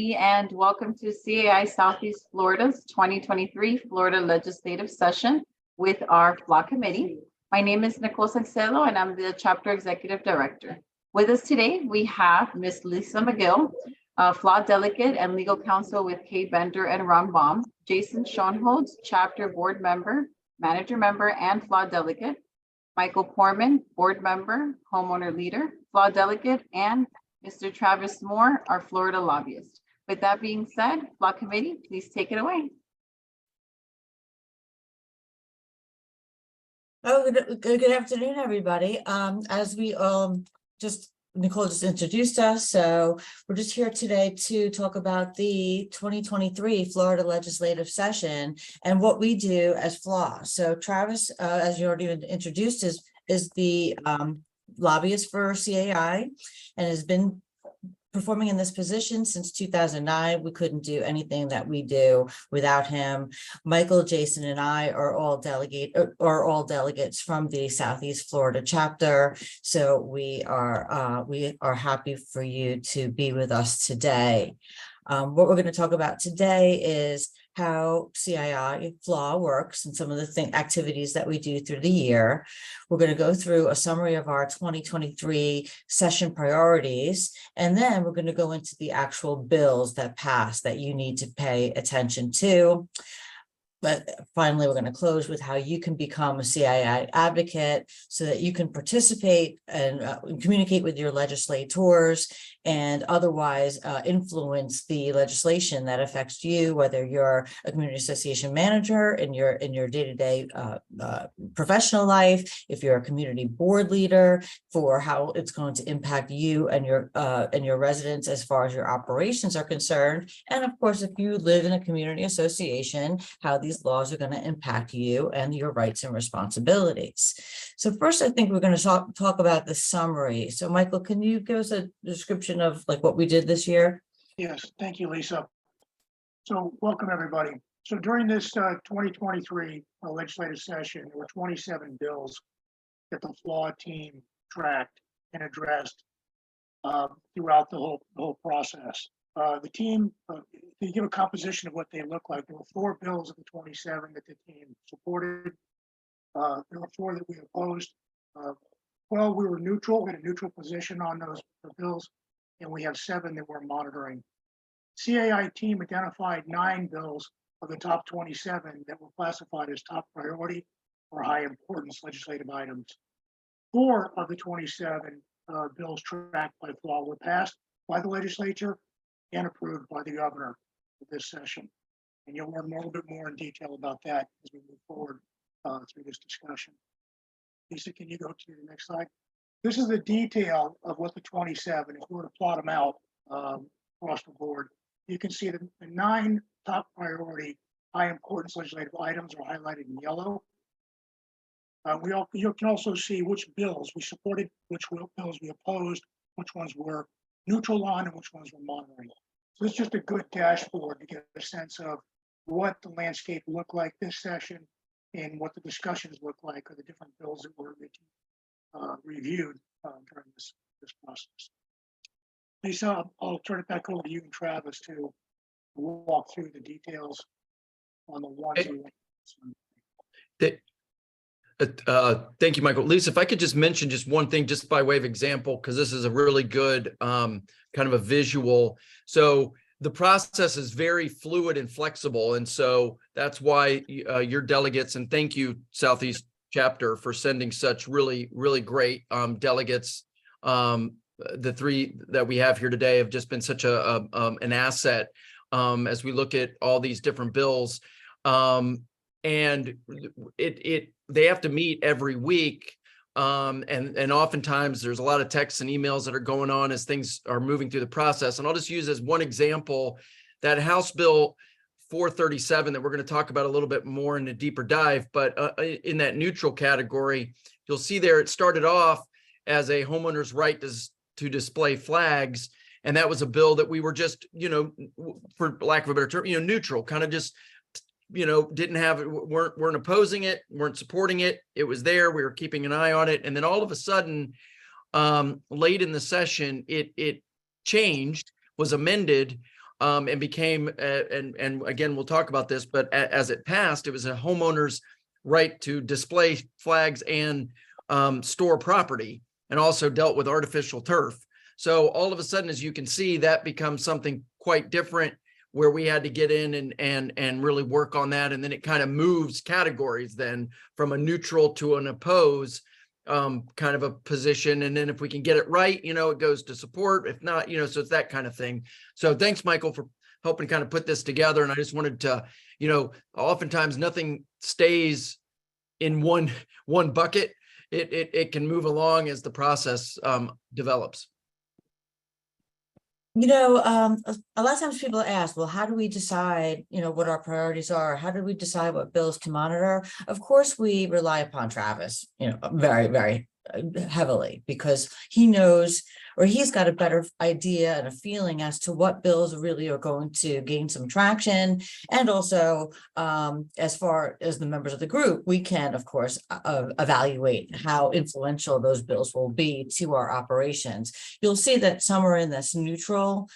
And welcome to CAI Southeast Florida's 2023 Florida Legislative Session with our FLA Committee. My name is Nicole Sancelo and I'm the Chapter Executive Director. With us today, we have Ms. Lisa Magill, FLA Delegate and Legal Counsel with Kay Bender and Ron Baum, Jason Schoenholtz, Chapter Board Member, Manager Member, and FLA Delegate, Michael Poorman, Board Member, Homeowner Leader, FLA Delegate, and Mr. Travis Moore, our Florida Lobbyist. With that being said, FLA Committee, please take it away. Oh, good afternoon, everybody. As we Nicole just introduced us, so we're just here today to talk about the 2023 Florida Legislative Session and what we do as FLA. So Travis, as you already introduced, is the lobbyist for CAI and has been performing in this position since 2009. We couldn't do anything that we do without him. Michael, Jason, and I are all delegates from the Southeast Florida chapter. So we are happy for you to be with us today. What we're going to talk about today is how CAI-FL works and some of the activities that we do through the year. We're going to go through a summary of our 2023 session priorities, and then we're going to go into the actual bills that pass that you need to pay attention to. But finally, we're going to close with how you can become a CAI advocate so that you can participate and communicate with your legislators and otherwise influence the legislation that affects you, whether you're a community association manager in your day-to-day professional life, if you're a community board leader, for how it's going to impact you and your residents as far as your operations are concerned. And of course, if you live in a community association, how these laws are going to impact you and your rights and responsibilities. So first, I think we're going to talk about the summary. So Michael, can you give us a description of like what we did this year? Yes, thank you, Lisa. So welcome, everybody. So during this 2023 legislative session, there were 27 bills that the FLA team tracked and addressed throughout the whole process. The team, to give a composition of what they look like, there were 4 bills of the 27 that the team supported. There were 4 that we opposed. 12 we were neutral, we had a neutral position on those bills, and we have 7 that we're monitoring. CAI team identified 9 bills of the top 27 that were classified as top priority or high importance legislative items. 4 of the 27 bills tracked by FLA were passed by the legislature and approved by the governor for this session. And you'll learn a little bit more in detail about that as we move forward through this discussion. Lisa, can you go to the next slide? This is the detail of what the 27, if we were to plot them out across the board, you can see the 9 top priority, high importance legislative items are highlighted in yellow. You can also see which bills we supported, which bills we opposed, which ones were neutral on, and which ones were monitoring. So it's just a good dashboard to get a sense of what the landscape looked like this session and what the discussions look like of the different bills that were reviewed during this process. Lisa, I'll turn it back over to you and Travis to walk through the details on the ones. Thank you, Michael. Lisa, if I could just mention just one thing, just by way of example, because this is a really good kind of a visual. So the process is very fluid and flexible. And so that's why your delegates, and thank you, Southeast Chapter, for sending such really, really great delegates. The 3 that we have here today have just been such an asset as we look at all these different bills. And they have to meet every week. And oftentimes there's a lot of texts and emails that are going on as things are moving through the process. And I'll just use as one example that House Bill 437 that we're going to talk about a little bit more in a deeper dive, but in that neutral category, you'll see there it started off as a homeowner's right to display flags. And that was a bill that we were just, for lack of a better term, neutral, kind of just, didn't have it, weren't opposing it, weren't supporting it. It was there. We were keeping an eye on it. And then all of a sudden, late in the session, it changed, was amended, and became, and again, we'll talk about this, but as it passed, it was a homeowner's right to display flags and store property, and also dealt with artificial turf. So all of a sudden, as you can see, that becomes something quite different, where we had to get in and really work on that. And then it kind of moves categories then from a neutral to an oppose kind of a position. And then if we can get it right, it goes to support. If not, so it's that kind of thing. So thanks, Michael, for helping kind of put this together. And I just wanted to, oftentimes nothing stays in one bucket. It can move along as the process develops. A lot of times people ask, well, how do we decide, what our priorities are? How do we decide what bills to monitor? Of course, we rely upon Travis, very, very heavily, because he knows, or he's got a better idea and a feeling as to what bills really are going to gain some traction. And also, as far as the members of the group, we can, of course, evaluate how influential those bills will be to our operations. You'll see that some are in this neutral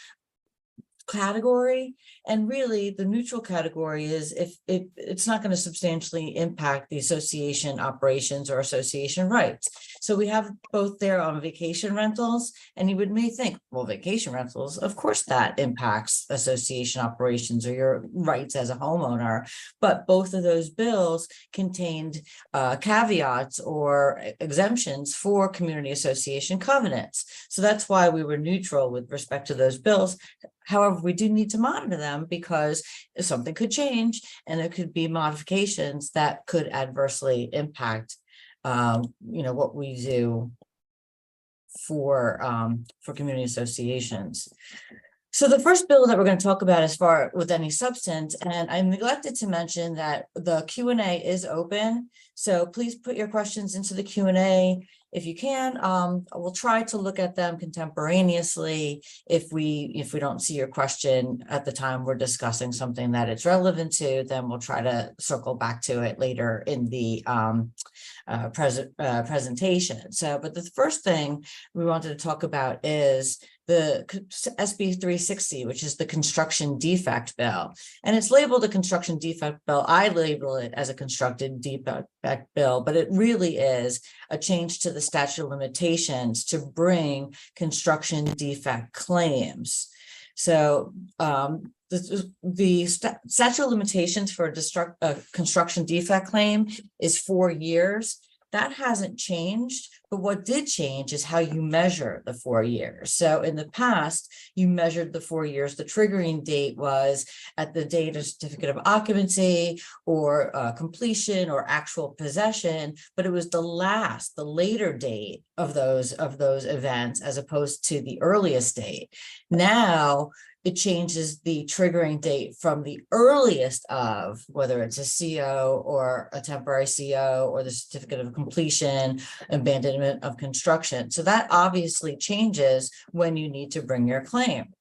category, and really the neutral category is if it's not going to substantially impact the association operations or association rights. So we have both there on vacation rentals, and you may think, well, vacation rentals, of course that impacts association operations or your rights as a homeowner, but both of those bills contained caveats or exemptions for community association covenants. So that's why we were neutral with respect to those bills. However, we do need to monitor them because something could change and there could be modifications that could adversely impact, what we do for community associations. So the first bill that we're going to talk about as far with any substance, and I neglected to mention that the Q&A is open. So please put your questions into the Q&A if you can. We'll try to look at them contemporaneously. If we don't see your question at the time we're discussing something that it's relevant to, then we'll try to circle back to it later in the presentation. So, but the first thing we wanted to talk about is the SB 360, which is the construction defect bill. And it's labeled a construction defect bill. I label it as a construction defect bill, but it really is a change to the statute of limitations to bring construction defect claims. So the statute of limitations for a construction defect claim is 4 years. That hasn't changed, but what did change is how you measure the 4 years. So in the past, you measured the 4 years. The triggering date was at the date of certificate of occupancy or completion or actual possession, but it was the later date of those events as opposed to the earliest date. Now, it changes the triggering date from the earliest of, whether it's a CO or a temporary CO or the certificate of completion, abandonment of construction. So that obviously changes when you need to bring your claim.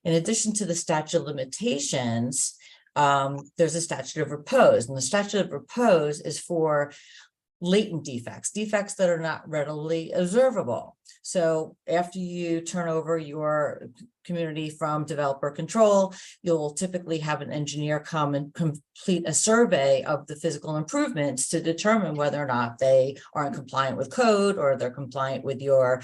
In addition to the statute of limitations, there's a statute of repose, and the statute of repose is for latent defects that are not readily observable. So after you turn over your community from developer control, you'll typically have an engineer come and complete a survey of the physical improvements to determine whether or not they are compliant with code or they're compliant with your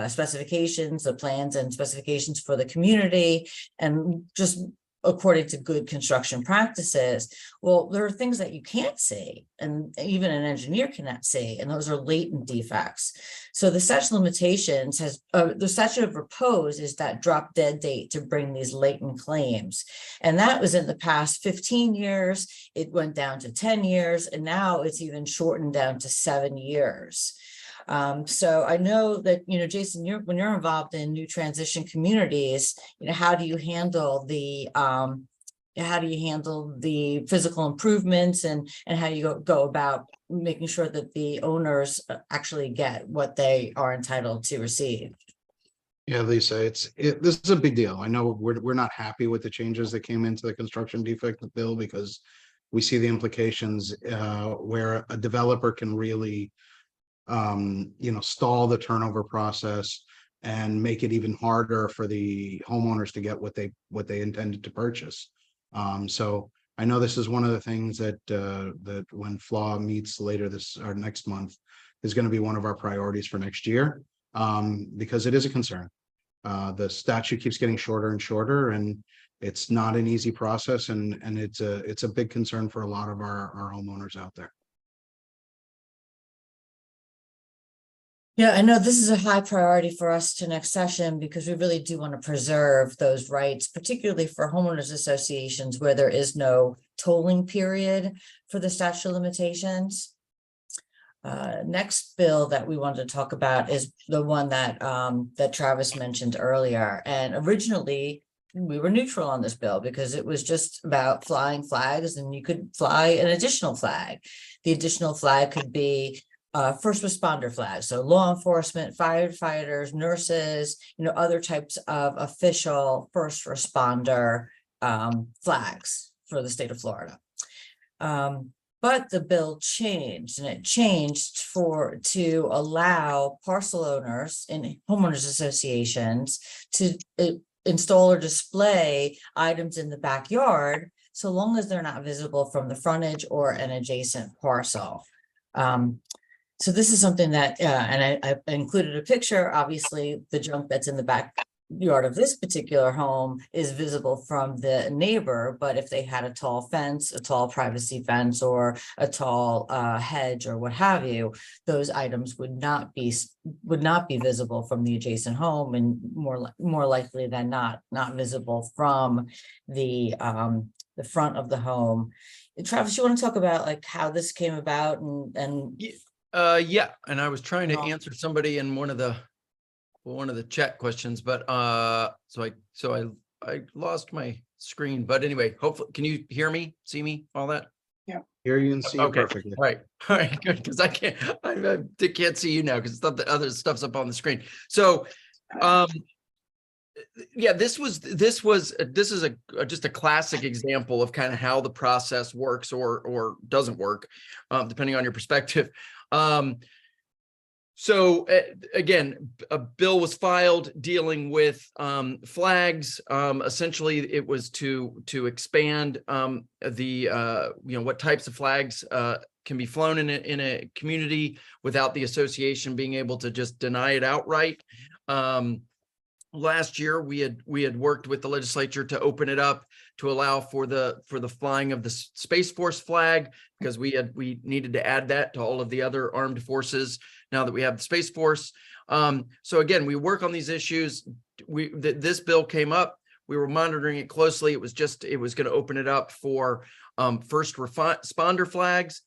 specifications, the plans and specifications for the community, and just according to good construction practices. Well, there are things that you can't see, and even an engineer cannot see, and those are latent defects. So the statute of limitations the statute of repose is that drop dead date to bring these latent claims. And that was in the past 15 years, it went down to 10 years, and now it's even shortened down to 7 years. So I know that, Jason, when you're involved in new transition communities, how do you handle the physical improvements and how you go about making sure that the owners actually get what they are entitled to receive? Yeah, Lisa, this is a big deal. I know we're not happy with the changes that came into the construction defect bill because we see the implications where a developer can really stall the turnover process, and make it even harder for the homeowners to get what they intended to purchase. So I know this is one of the things that that when FLAW meets later this or next month is going to be one of our priorities for next year, because it is a concern. The statute keeps getting shorter and shorter, and it's not an easy process, and it's a big concern for a lot of our homeowners out there. Yeah, I know this is a high priority for us to next session because we really do want to preserve those rights, particularly for homeowners associations where there is no tolling period for the statute of limitations. Next bill that we wanted to talk about is the one that that Travis mentioned earlier. And originally we were neutral on this bill because it was just about flying flags, and you could fly an additional flag. The additional flag could be first responder flags, so law enforcement, firefighters, nurses, other types of official first responder flags for the state of Florida. But the bill changed, and it changed to allow parcel owners in homeowners associations to install or display items in the backyard, so long as they're not visible from the frontage or an adjacent parcel. So this is something that, and I included a picture. Obviously, the junk that's in the backyard of this particular home is visible from the neighbor, but if they had a tall fence, a tall privacy fence, or a tall hedge or what have you, those items would not be visible from the adjacent home, and more likely than not visible from the front of the home. Travis, you want to talk about like how this came about and yeah, and I was trying to answer somebody in one of the chat questions, but so I lost my screen. But anyway, hopefully, can you hear me, see me, all that? Yeah. Hear you and see you Okay, perfectly. all right, good, because I can't see you now because the other stuff's up on the screen. So, yeah, this is just a classic example of kind of how the process works or doesn't work, depending on your perspective. So again, a bill was filed dealing with flags. Essentially, it was to expand what types of flags can be flown in a community without the association being able to just deny it outright. Last year, we had worked with the legislature to open it up to allow for the flying of the Space Force flag, because we needed to add that to all of the other armed forces now that we have the Space Force. So again, we work on these issues. This bill came up. We were monitoring it closely. It was going to open it up for first responder flags.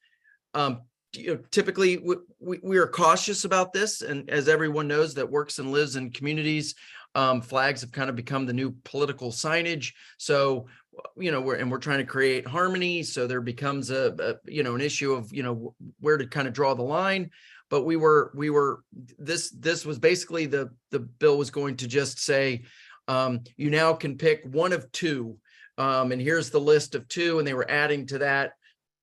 Typically, we are cautious about this, and as everyone knows that works and lives in communities, flags have kind of become the new political signage. So, we're trying to create harmony. So there becomes an issue of, where to kind of draw the line. But this was basically the bill was going to just say, you now can pick one of two. And here's the list of two. And they were adding to that,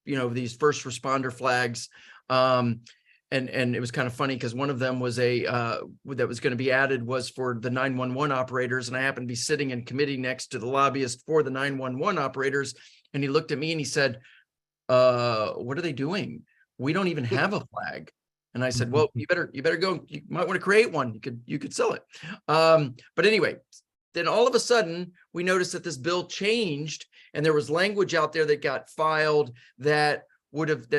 these first responder flags. And it was kind of funny because one of them was that was going to be added was for the 911 operators. And I happened to be sitting in committee next to the lobbyist for the 911 operators. And he looked at me and he said, what are they doing? We don't even have a flag. And I said, well, you better go. You might want to create one. You could sell it. But anyway, then all of a sudden we noticed that this bill changed, and there was language out there that got filed that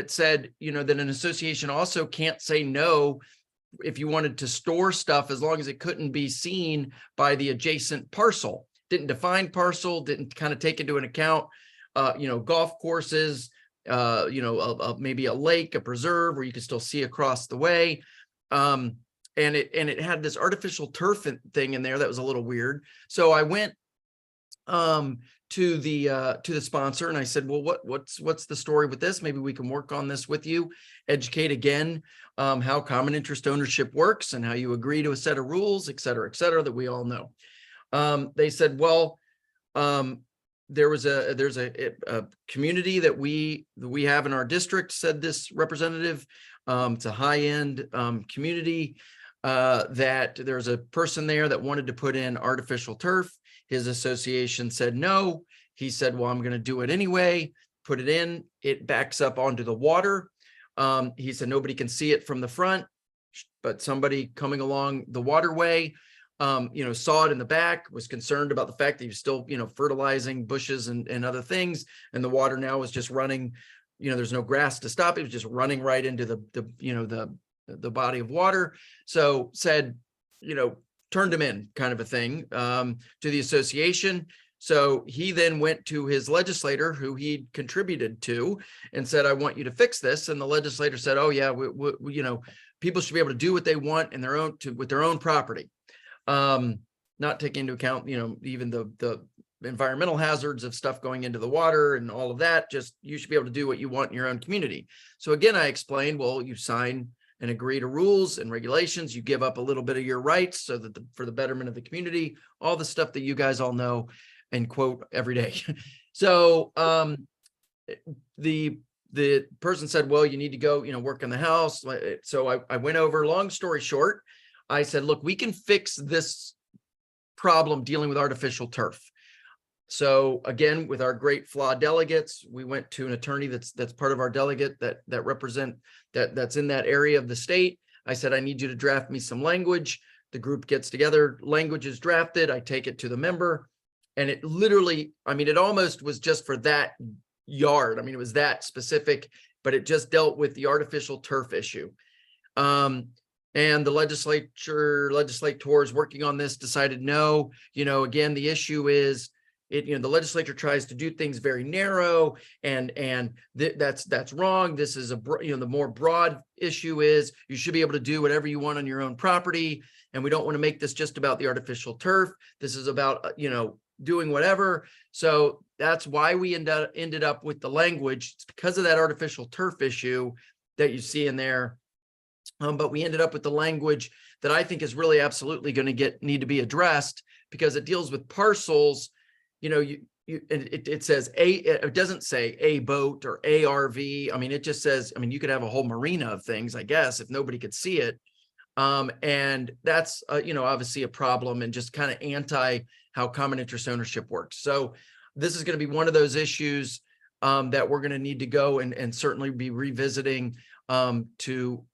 said, that an association also can't say no if you wanted to store stuff as long as it couldn't be seen by the adjacent parcel. Didn't define parcel, didn't kind of take into an account, golf courses, maybe a lake, a preserve where you could still see across the way. And it had this artificial turf thing in there that was a little weird. So I went to the sponsor and I said, well, what's the story with this? Maybe we can work on this with you, educate again how common interest ownership works and how you agree to a set of rules, et cetera, that we all know. They said, well, there's a community that we have in our district, said this representative. It's a high-end community. that there's a person there that wanted to put in artificial turf. His association said no. He said, well, I'm going to do it anyway, put it in, it backs up onto the water. He said, nobody can see it from the front, but somebody coming along the waterway, saw it in the back, was concerned about the fact that he was still, fertilizing bushes and other things. And the water now was just running, there's no grass to stop. It was just running right into the body of water. So said, turned him in, kind of a thing, to the association. So he then went to his legislator, who he contributed to, and said, I want you to fix this. And the legislator said, oh yeah, people should be able to do what they want in with their own property. Not taking into account, even the environmental hazards of stuff going into the water and all of that. Just, you should be able to do what you want in your own community. So again, I explained, well, you sign and agree to rules and regulations, you give up a little bit of your rights so that for the betterment of the community, all the stuff that you guys all know and quote every day. So the person said, well, you need to go, work in the house. So I went over, long story short, I said, look, we can fix this problem dealing with artificial turf. So again, with our great FLA delegates, we went to an attorney that's part of our delegate that's in that area of the state. I said, I need you to draft me some language. The group gets together, language is drafted, I take it to the member. And it literally, it almost was just for that yard. It was that specific, but it just dealt with the artificial turf issue. And the legislators working on this decided, no, again, the issue is, the legislature tries to do things very narrow, and that's wrong. This is the more broad issue is you should be able to do whatever you want on your own property. And we don't want to make this just about the artificial turf. This is about, doing whatever. So that's why we ended up with the language. It's because of that artificial turf issue that you see in there. But we ended up with the language that I think is really absolutely going to need to be addressed, because it deals with parcels. It says it doesn't say a boat or ARV. It just says, you could have a whole marina of things, I guess, if nobody could see it. And that's, obviously a problem and just kind of anti how common interest ownership works. So this is going to be one of those issues that we're going to need to go and certainly be revisiting to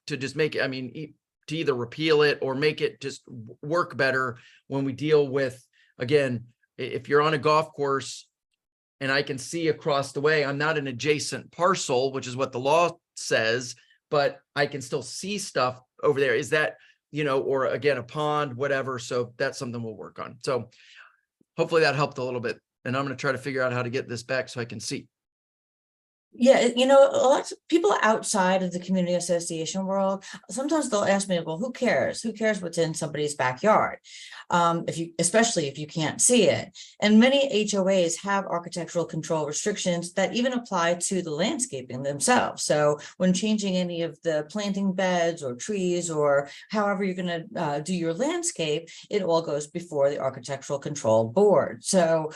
just make it, to either repeal it or make it just work better when we deal with, again, if you're on a golf course and I can see across the way, I'm not an adjacent parcel, which is what the law says, but I can still see stuff over there. Is that, or again, a pond, whatever. So that's something we'll work on. So hopefully that helped a little bit. And I'm going to try to figure out how to get this back so I can see. Yeah, a lot of people outside of the community association world, sometimes they'll ask me, well, who cares? Who cares what's in somebody's backyard? Especially if you can't see it. And many HOAs have architectural control restrictions that even apply to the landscaping themselves. So when changing any of the planting beds or trees or however you're going to do your landscape, it all goes before the architectural control board. So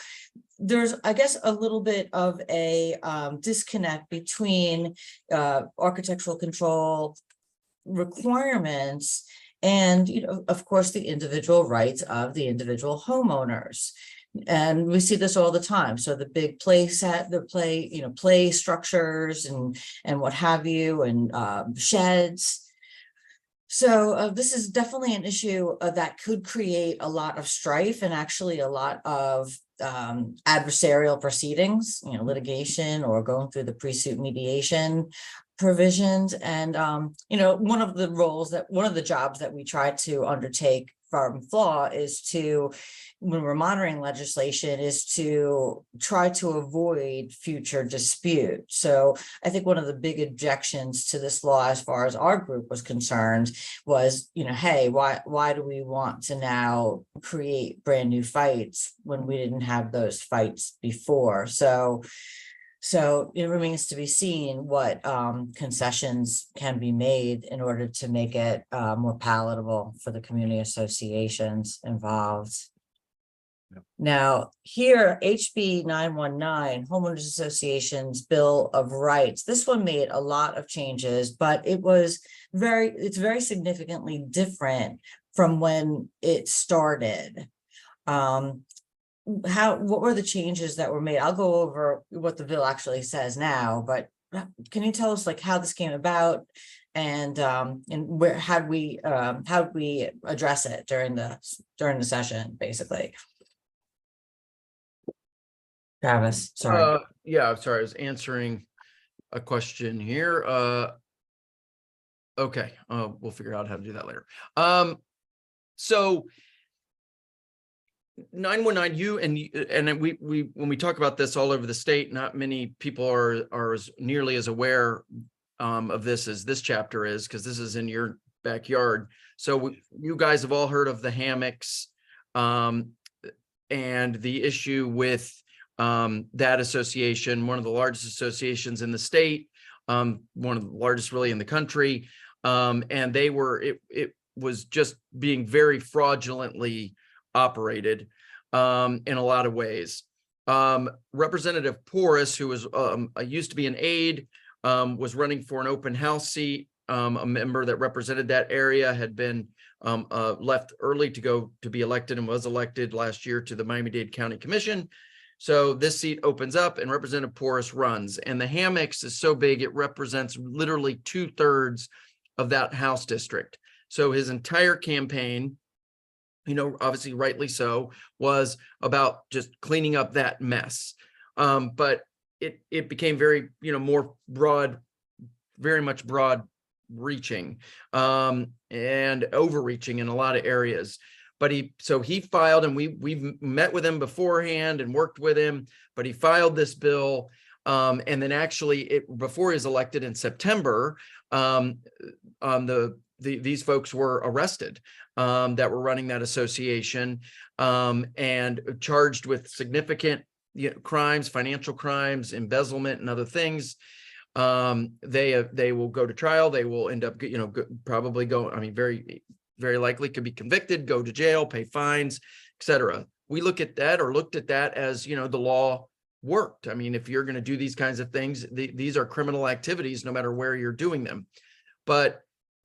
there's, I guess, a little bit of a disconnect between architectural control requirements and, of course, the individual rights of the individual homeowners. And we see this all the time. So the big play structures and what have you, and sheds. So this is definitely an issue that could create a lot of strife and actually a lot of adversarial proceedings, litigation or going through the pre-suit mediation provisions. And, one of the jobs that we try to undertake from FLA is to, when we're monitoring legislation, is to try to avoid future dispute. So I think one of the big objections to this law, as far as our group was concerned, was, hey, why do we want to now create brand new fights when we didn't have those fights before? So it remains to be seen what concessions can be made in order to make it more palatable for the community associations involved. Now, here, HB 919, Homeowners Association's Bill of Rights, this one made a lot of changes, but it's very significantly different from when it started. What were the changes that were made? I'll go over what the bill actually says now, but can you tell us like how this came about and where how'd we address it during the session, basically? Travis, sorry. Yeah, I'm sorry. I was answering a question here. Okay, we'll figure out how to do that later. So 919, you and we when we talk about this all over the state, not many people are as nearly as aware of this as this chapter is, because this is in your backyard. So you guys have all heard of the hammocks and the issue with that association, one of the largest associations in the state, one of the largest really in the country. And it was just being very fraudulently operated in a lot of ways. Representative Porras, who was used to be an aide, was running for an open house seat. A member that represented that area had been left early to go to be elected and was elected last year to the Miami-Dade County Commission. So this seat opens up and Representative Porras runs. And the hammocks is so big, it represents literally 2/3 of that House district. So his entire campaign, obviously rightly so, was about just cleaning up that mess. But it became very, more broad, very much broad reaching and overreaching in a lot of areas. But he filed, and we've met with him beforehand and worked with him, but he filed this bill. And then actually before he was elected in September, these folks were arrested that were running that association and charged with significant crimes, financial crimes, embezzlement, and other things. They will go to trial. They will end up, probably go. I mean, very, very likely could be convicted, go to jail, pay fines, etc. We looked at that as, the law worked. I mean, if you're going to do these kinds of things, these are criminal activities, no matter where you're doing them. But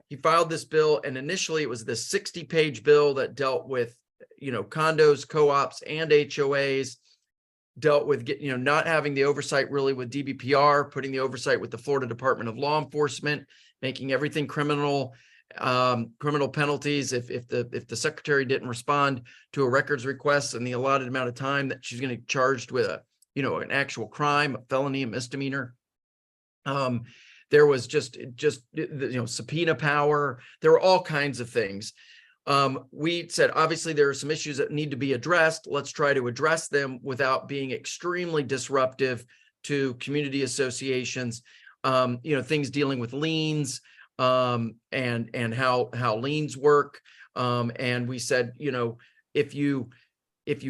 he filed this bill, and initially it was this 60-page bill that dealt with, condos, co-ops, and HOAs, dealt with, not having the oversight really with DBPR, putting the oversight with the Florida Department of Law Enforcement, making everything criminal penalties if the secretary didn't respond to a records request in the allotted amount of time, that she's going to be charged with an actual crime, a felony, a misdemeanor. There was just subpoena power. There were all kinds of things. We said, obviously, there are some issues that need to be addressed. Let's try to address them without being extremely disruptive to community associations. Things dealing with liens and how liens work. And we said, if you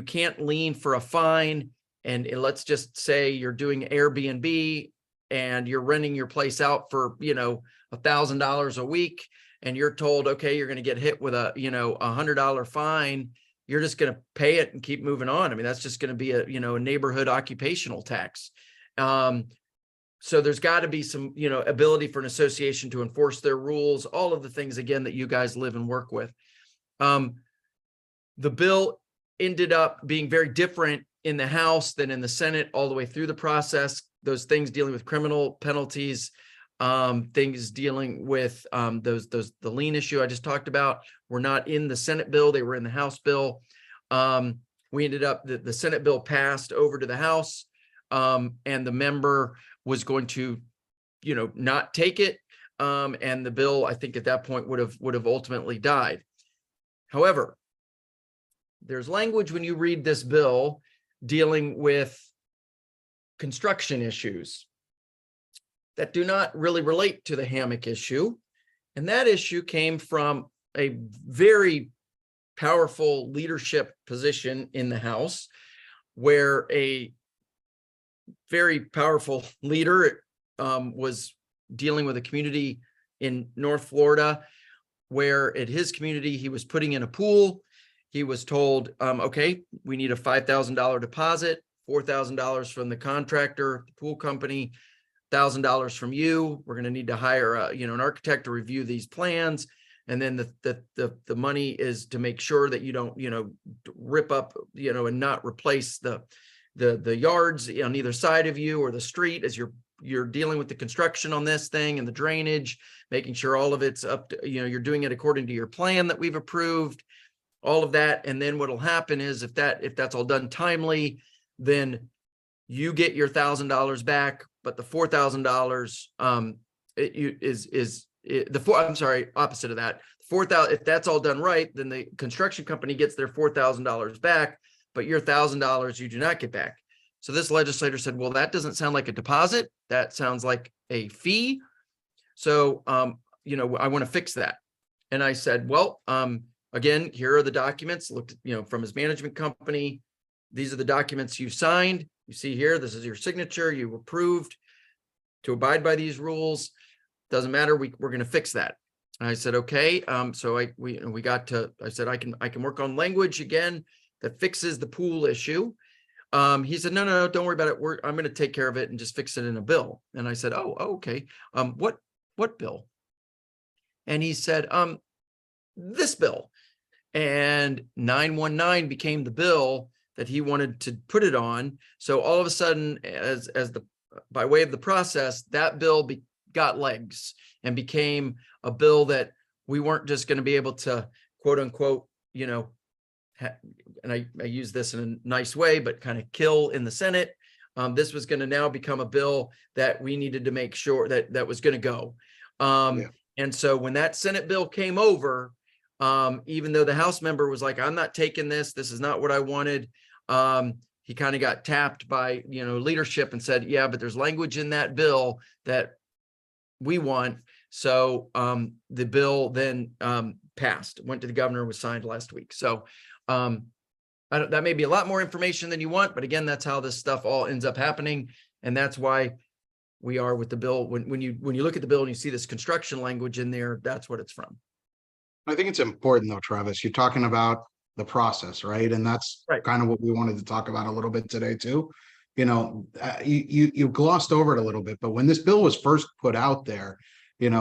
can't lien for a fine, and let's just say you're doing Airbnb and you're renting your place out for, $1,000 a week, and you're told, okay, you're going to get hit with a $100 fine, you're just going to pay it and keep moving on. I mean, that's just going to be a neighborhood occupational tax. So there's got to be some, ability for an association to enforce their rules, all of the things, again, that you guys live and work with. The bill ended up being very different in the House than in the Senate all the way through the process. Those things dealing with criminal penalties, things dealing with the lien issue I just talked about were not in the Senate bill. They were in the House bill. We ended up, the Senate bill passed over to the House, and the member was going to, not take it. And the bill, I think at that point would have ultimately died. However, there's language when you read this bill dealing with construction issues that do not really relate to the hammock issue. And that issue came from a very powerful leadership position in the House, where a very powerful leader was dealing with a community in North Florida, where at his community, he was putting in a pool. he was told, okay, we need a $5,000 deposit, $4,000 from the contractor, the pool company, $1,000 from you. We're going to need to hire an architect to review these plans. And then the money is to make sure that you don't, rip up, and not replace the yards on either side of you or the street as you're dealing with the construction on this thing and the drainage, making sure all of it's up to, you're doing it according to your plan that we've approved, all of that. And then what'll happen is if that's all done timely, then you get your $1,000 back, but the $4,000 opposite of that. 4,000, if that's all done right, then the construction company gets their $4,000 back, but your $1,000 you do not get back. So this legislator said, well, that doesn't sound like a deposit. That sounds like a fee. So, I want to fix that. And I said, well, again, here are the documents, looked, from his management company. These are the documents you signed. You see here, this is your signature. You approved to abide by these rules. Doesn't matter. We're going to fix that. And I said, okay. So I said, I can work on language again that fixes the pool issue. He said, no, don't worry about it. I'm going to take care of it and just fix it in a bill. And I said, oh, okay. What bill? And he said, this bill. And 919 became the bill that he wanted to put it on. So all of a sudden, by way of the process, that bill got legs and became a bill that we weren't just going to be able to, quote unquote, and I use this in a nice way, but kind of kill in the Senate. This was going to now become a bill that we needed to make sure that was going to go. And so when that Senate bill came over, even though the House member was like, I'm not taking this, this is not what I wanted. He kind of got tapped by, leadership and said, yeah, but there's language in that bill that we want. So the bill then passed, went to the governor, was signed last week. So that may be a lot more information than you want, but again, that's how this stuff all ends up happening. And that's why we are with the bill. When you look at the bill and you see this construction language in there, that's what it's from. I think it's important though, Travis, you're talking about the process, right? And that's right. Kind of what we wanted to talk about a little bit today too. You glossed over it a little bit, but when this bill was first put out there, it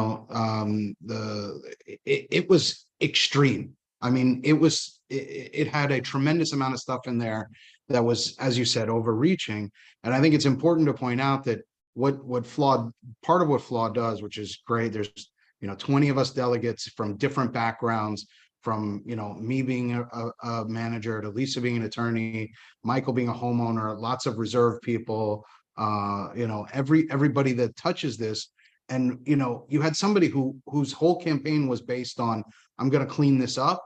was extreme. I mean, it had a tremendous amount of stuff in there that was, as you said, overreaching. And I think it's important to point out that part of what FLAW does, which is great. There's 20 of us delegates from different backgrounds, from me being a manager to Lisa being an attorney, Michael being a homeowner, lots of reserve people, everybody that touches this. And you had somebody whose whole campaign was based on, I'm going to clean this up.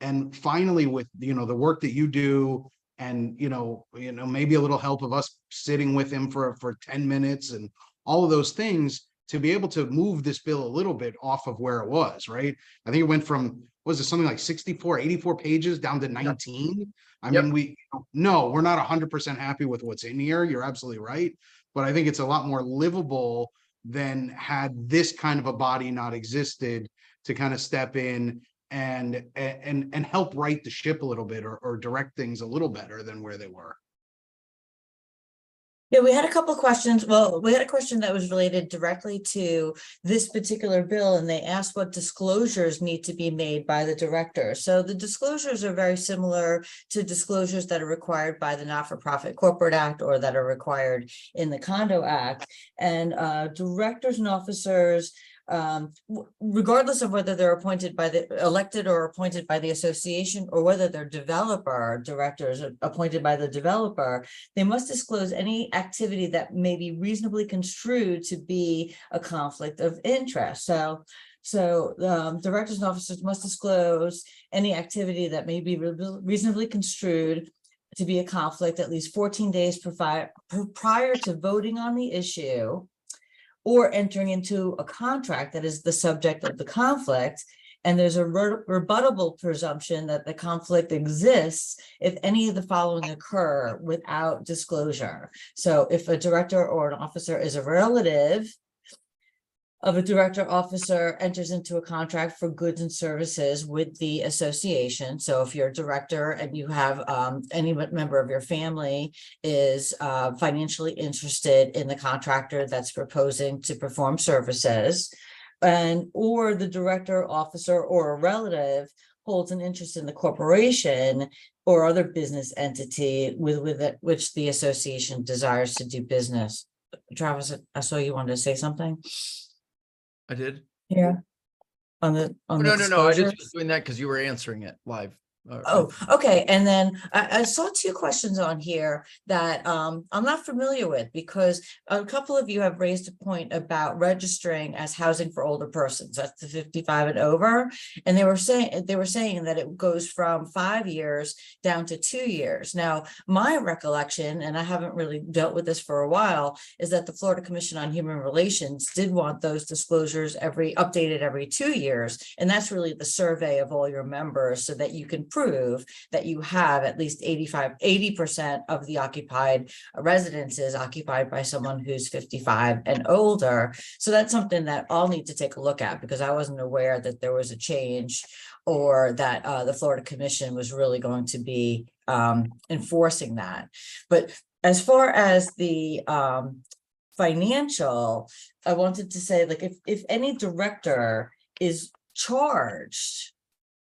And finally, with the work that you do, and maybe a little help of us sitting with him for 10 minutes and all of those things, to be able to move this bill a little bit off of where it was, right? I think it went from, was it something like 84 pages down to 19? Yep. I mean, we're not 100% happy with what's in here. You're absolutely right. But I think it's a lot more livable than had this kind of a body not existed to kind of step in and help right the ship a little bit, or direct things a little better than where they were. Yeah, we had a couple of questions. Well, we had a question that was related directly to this particular bill, and they asked what disclosures need to be made by the director. So the disclosures are very similar to disclosures that are required by the Not-for-Profit Corporate Act or that are required in the Condo Act. And directors and officers, regardless of whether they're elected or appointed by the association, or whether they're directors appointed by the developer, they must disclose any activity that may be reasonably construed to be a conflict of interest. So directors and officers must disclose any activity that may be reasonably construed to be a conflict at least 14 days prior to voting on the issue, or entering into a contract that is the subject of the conflict. And there's a rebuttable presumption that the conflict exists if any of the following occur without disclosure. So if a director or an officer is a relative, of a director officer enters into a contract for goods and services with the association. So if you're a director and you have any member of your family is financially interested in the contractor that's proposing to perform services, and or the director, officer, or a relative holds an interest in the corporation or other business entity with it, which the association desires to do business. Travis, I saw you wanted to say something. I did. Yeah. On the No, no, I disclosure. just was doing that because you were answering it live. Oh, okay. And then I saw two questions on here that I'm not familiar with, because a couple of you have raised a point about registering as housing for older persons. That's the 55 and over. And they were saying that it goes from 5 years down to 2 years. Now, my recollection, and I haven't really dealt with this for a while, is that the Florida Commission on Human Relations did want those disclosures updated every 2 years. And that's really the survey of all your members so that you can prove that you have at least 80% of the occupied residences occupied by someone who's 55 and older. So that's something that I'll need to take a look at, because I wasn't aware that there was a change or that the Florida Commission was really going to be enforcing that. But as far as the financial, I wanted to say, like, if any director is charged,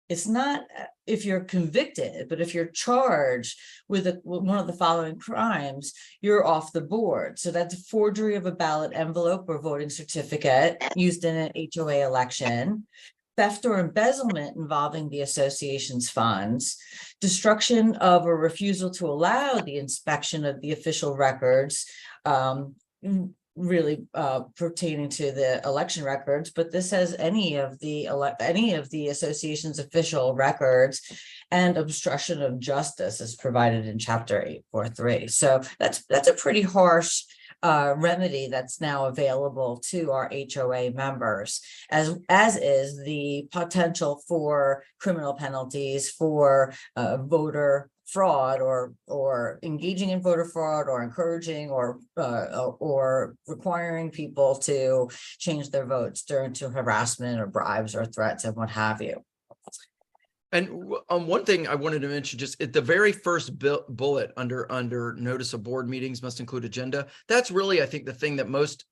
it's not if you're convicted, but if you're charged with one of the following crimes, you're off the board. So that's forgery of a ballot envelope or voting certificate used in an HOA election, theft or embezzlement involving the association's funds, destruction of or refusal to allow the inspection of the official records, really pertaining to the election records, but this says any of the association's official records, and obstruction of justice is provided in Chapter 843. So that's a pretty harsh remedy that's now available to our HOA members, as is the potential for criminal penalties for voter fraud or engaging in voter fraud or encouraging or requiring people to change their votes due to harassment or bribes or threats and what have you. And one thing I wanted to mention, just at the very first bullet under notice of board meetings must include agenda. That's really, I think, the thing that most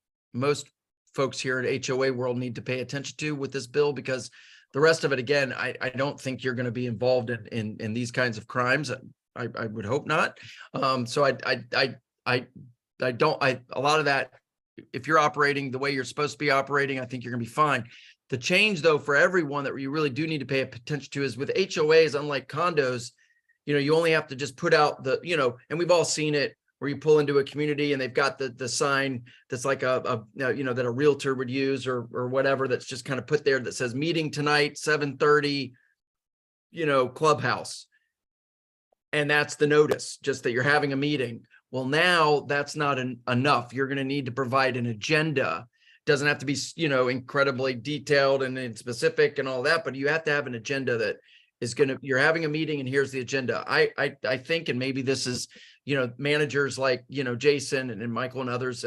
folks here at HOA world need to pay attention to with this bill, because the rest of it, again, I don't think you're going to be involved in these kinds of crimes. I would hope not. So a lot of that, if you're operating the way you're supposed to be operating, I think you're going to be fine. The change, though, for everyone that you really do need to pay attention to is with HOAs, unlike condos, you only have to just put out and we've all seen it, where you pull into a community and they've got the sign that's like that a realtor would use or whatever, that's just kind of put there that says meeting tonight, 7:30, clubhouse. And that's the notice, just that you're having a meeting. Well, now that's not enough. You're going to need to provide an agenda. Doesn't have to be, incredibly detailed and specific and all that, but you have to have an agenda that is you're having a meeting and here's the agenda. I think, and maybe this is, managers like, Jason and Michael and others,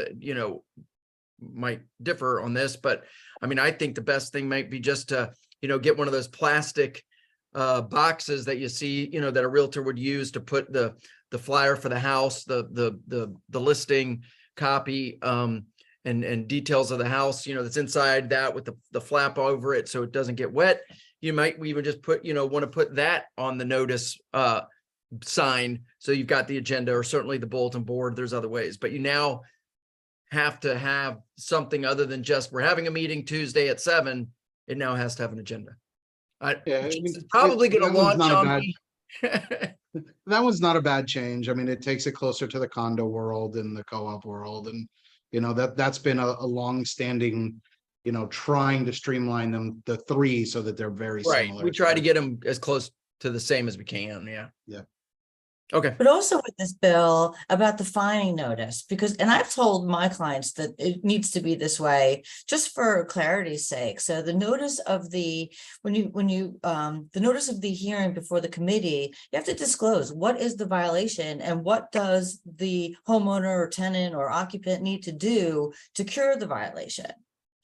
might differ on this, but I mean, I think the best thing might be just to, get one of those plastic boxes that you see, that a realtor would use to put the flyer for the house, the listing copy, and details of the house, that's inside that with the flap over it so it doesn't get wet. You might even just put, want to put that on the notice sign. So you've got the agenda, or certainly the bulletin board. There's other ways, but you now have to have something other than just we're having a meeting Tuesday at 7. It now has to have an agenda. It's probably going to launch on me. That was not a bad change. I mean, it takes it closer to the condo world and the co-op world. And, that's been a long-standing, trying to streamline them, the three, so that they're very similar. We try to get them as close to the same as we can. Yeah. Okay. But also with this bill about the fining notice, and I've told my clients that it needs to be this way just for clarity's sake. So the notice of the notice of the hearing before the committee, you have to disclose what is the violation and what does the homeowner or tenant or occupant need to do to cure the violation.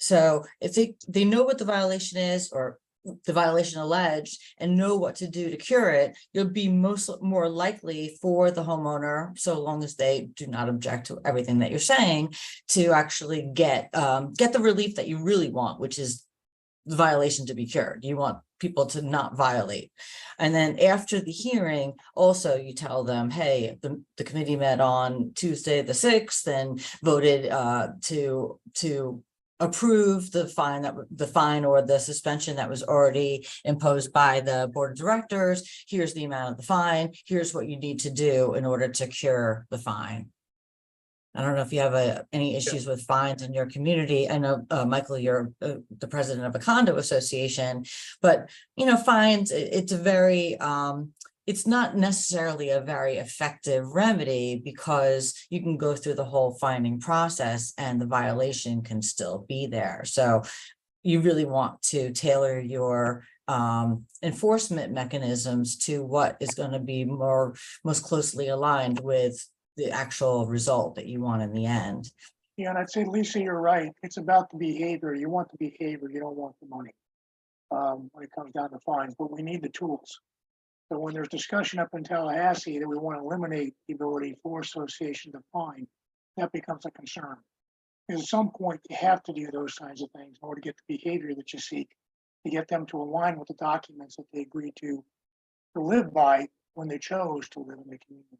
So if they know what the violation is or the violation alleged and know what to do to cure it, you'll be more likely for the homeowner, so long as they do not object to everything that you're saying, to actually get the relief that you really want, which is the violation to be cured. You want people to not violate. And then after the hearing, also you tell them, hey, the committee met on Tuesday the 6th and voted to approve the fine or the suspension that was already imposed by the board of directors. Here's the amount of the fine. Here's what you need to do in order to cure the fine. I don't know if you have any issues with fines in your community. I know, Michael, you're the president of a condo association, but fines, it's a very, it's not necessarily a very effective remedy because you can go through the whole fining process and the violation can still be there. So you really want to tailor your enforcement mechanisms to what is going to be most closely aligned with the actual result that you want in the end. Yeah, and I'd say, Lisa, you're right. It's about the behavior. You want the behavior, you don't want the money when it comes down to fines, but we need the tools. So when there's discussion up in Tallahassee that we want to eliminate the ability for association to fine, that becomes a concern. Because at some point you have to do those kinds of things in order to get the behavior that you seek, to get them to align with the documents that they agreed to live by when they chose to live in the community.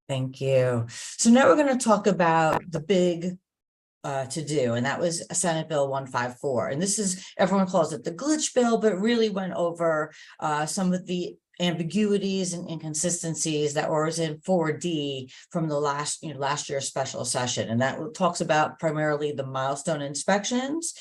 Thank you. So now we're going to talk about the big to do, and that was Senate Bill 154. And this is, everyone calls it the glitch bill, but really went over some of the ambiguities and inconsistencies that were in 4D from the last year's special session. And that talks about primarily the milestone inspections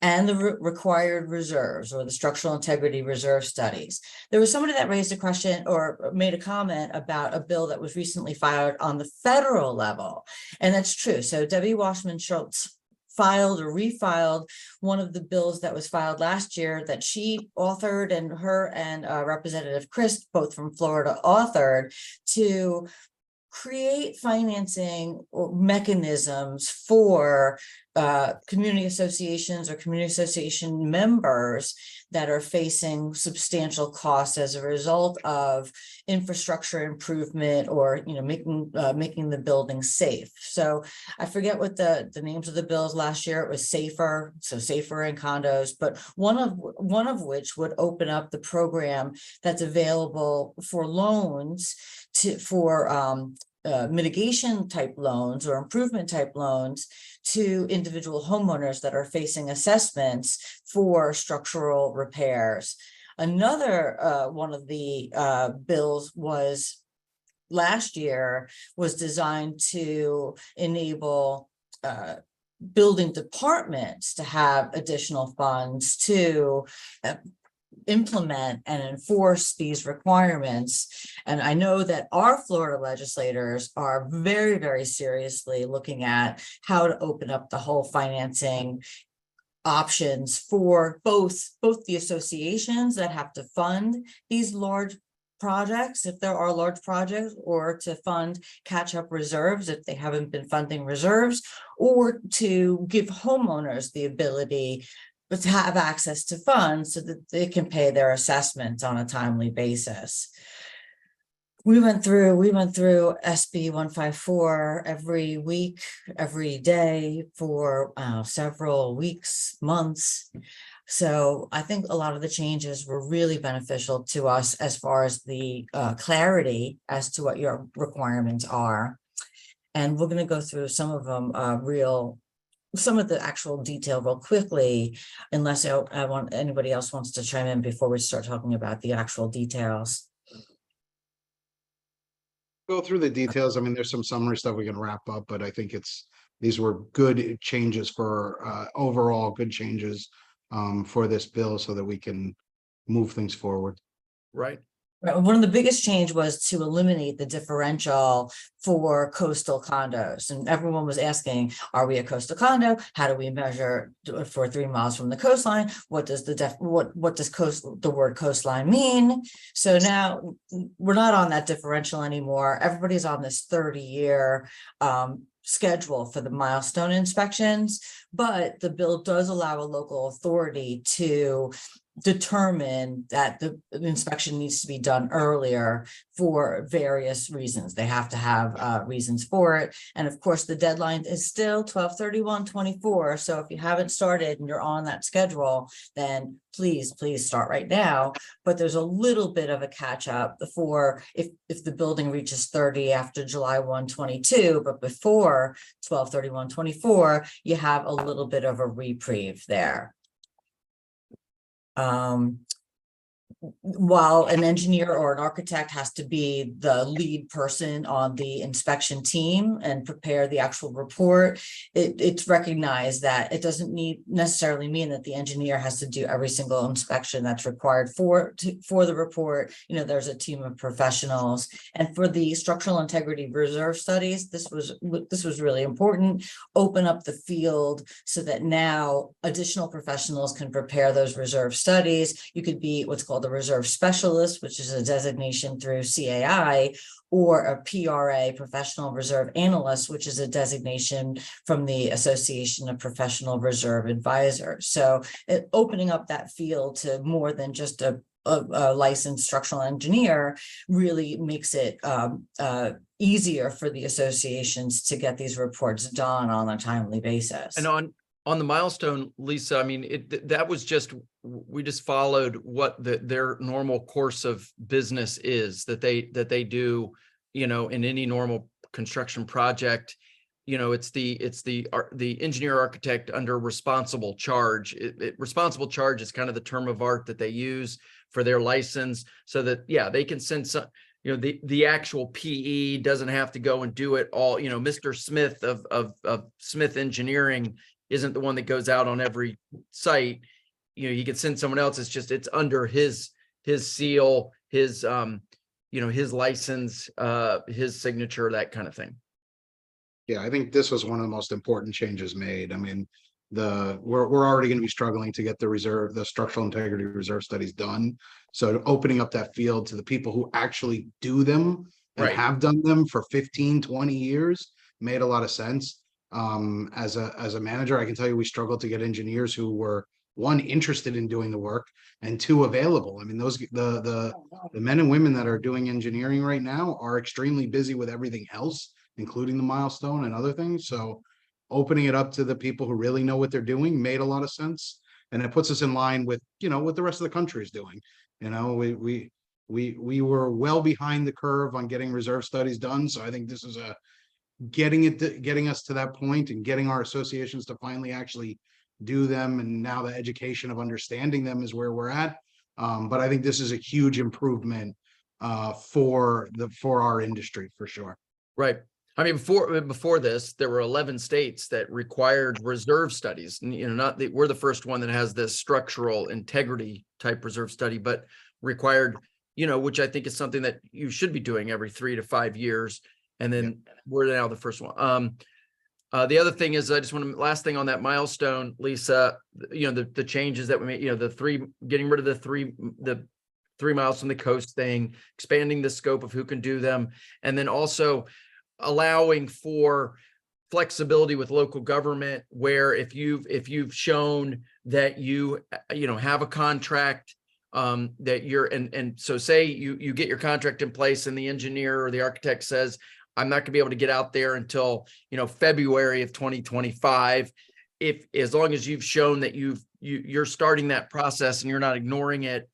and the required reserves or the structural integrity reserve studies. There was somebody that raised a question or made a comment about a bill that was recently filed on the federal level. And that's true. So Debbie Washman Schultz filed or refiled one of the bills that was filed last year that she authored, and her and Representative Chris, both from Florida, authored, to create financing mechanisms for community associations or community association members that are facing substantial costs as a result of infrastructure improvement or making the building safe. So I forget what the names of the bills last year. It was Safer, so Safer in Condos, but one of which would open up the program that's available for loans for mitigation type loans or improvement type loans to individual homeowners that are facing assessments for structural repairs. Another one of the bills was last year was designed to enable building departments to have additional funds to implement and enforce these requirements. And I know that our Florida legislators are very, very seriously looking at how to open up the whole financing options for both the associations that have to fund these large projects, if there are large projects, or to fund catch-up reserves if they haven't been funding reserves, or to give homeowners the ability to have access to funds so that they can pay their assessments on a timely basis. We went through SB 154 every week, every day for several weeks, months. So I think a lot of the changes were really beneficial to us as far as the clarity as to what your requirements are. And we're going to go through some of them some of the actual detail real quickly, unless anybody else wants to chime in before we start talking about the actual details. Go through the details. I mean, there's some summary stuff we can wrap up, but I think these were good changes for overall good changes for this bill so that we can move things forward. Right. Right, one of the biggest change was to eliminate the differential for coastal condos. And everyone was asking, are we a coastal condo? How do we measure for 3 miles from the coastline? What does what does the word coastline mean? So now we're not on that differential anymore. Everybody's on this 30-year schedule for the milestone inspections, but the bill does allow a local authority to determine that the inspection needs to be done earlier for various reasons. They have to have reasons for it. And of course, the deadline is still 12/31/24. So if you haven't started and you're on that schedule, then please start right now. But there's a little bit of a catch up for if the building reaches 30 after July 1/22, but before 12/31/24, you have a little bit of a reprieve there. While an engineer or an architect has to be the lead person on the inspection team and prepare the actual report, it's recognized that it doesn't necessarily mean that the engineer has to do every single inspection that's required for the report. You know, there's a team of professionals. And for the structural integrity reserve studies, this was really important. Open up the field so that now additional professionals can prepare those reserve studies. You could be what's called a reserve specialist, which is a designation through CAI, or a PRA, professional reserve analyst, which is a designation from the Association of Professional Reserve Advisors. So opening up that field to more than just a licensed structural engineer really makes it easier for the associations to get these reports done on a timely basis. And on the milestone, Lisa, I mean, that was just, we just followed what their normal course of business is that they do, you know, in any normal construction project. You know, it's the engineer architect under responsible charge. Responsible charge is kind of the term of art that they use for their license, so that, yeah, they can send some, you know, the actual PE doesn't have to go and do it all. You know, Mr. Smith of Smith Engineering isn't the one that goes out on every site. You know, he could send someone else. It's just, it's under his seal, his, you know, his license, his signature, that kind of thing. Yeah, I think this was one of the most important changes made. I mean, we're already going to be struggling to get the structural integrity reserve studies done. So opening up that field to the people who actually do them and Right. have done them for 15, 20 years made a lot of sense. As a manager, I can tell you we struggled to get engineers who were, one, interested in doing the work, and two, available. I mean, the men and women that are doing engineering right now are extremely busy with everything else, including the milestone and other things. So opening it up to the people who really know what they're doing made a lot of sense. And it puts us in line with, you know, what the rest of the country is doing. You know, we were well behind the curve on getting reserve studies done. So I think this is getting us to that point and getting our associations to finally actually do them. And now the education of understanding them is where we're at. But I think this is a huge improvement for our industry, for sure. Right. I mean, before this, there were 11 states that required reserve studies. And, you know, we're the first one that has this structural integrity type reserve study, but required, you know, which I think is something that you should be doing every 3 to 5 years. And then we're now the first one. The other thing is, I just want to, last thing on that milestone, Lisa, you know, the changes that we made, you know, getting rid of the three miles from the coast thing, expanding the scope of who can do them, and then also allowing for flexibility with local government, where if you've shown that you know, have a contract, that you're, and so say you get your contract in place and the engineer or the architect says, I'm not gonna be able to get out there until, you know, February of 2025. As long as you've shown that you're starting that process and you're not ignoring it,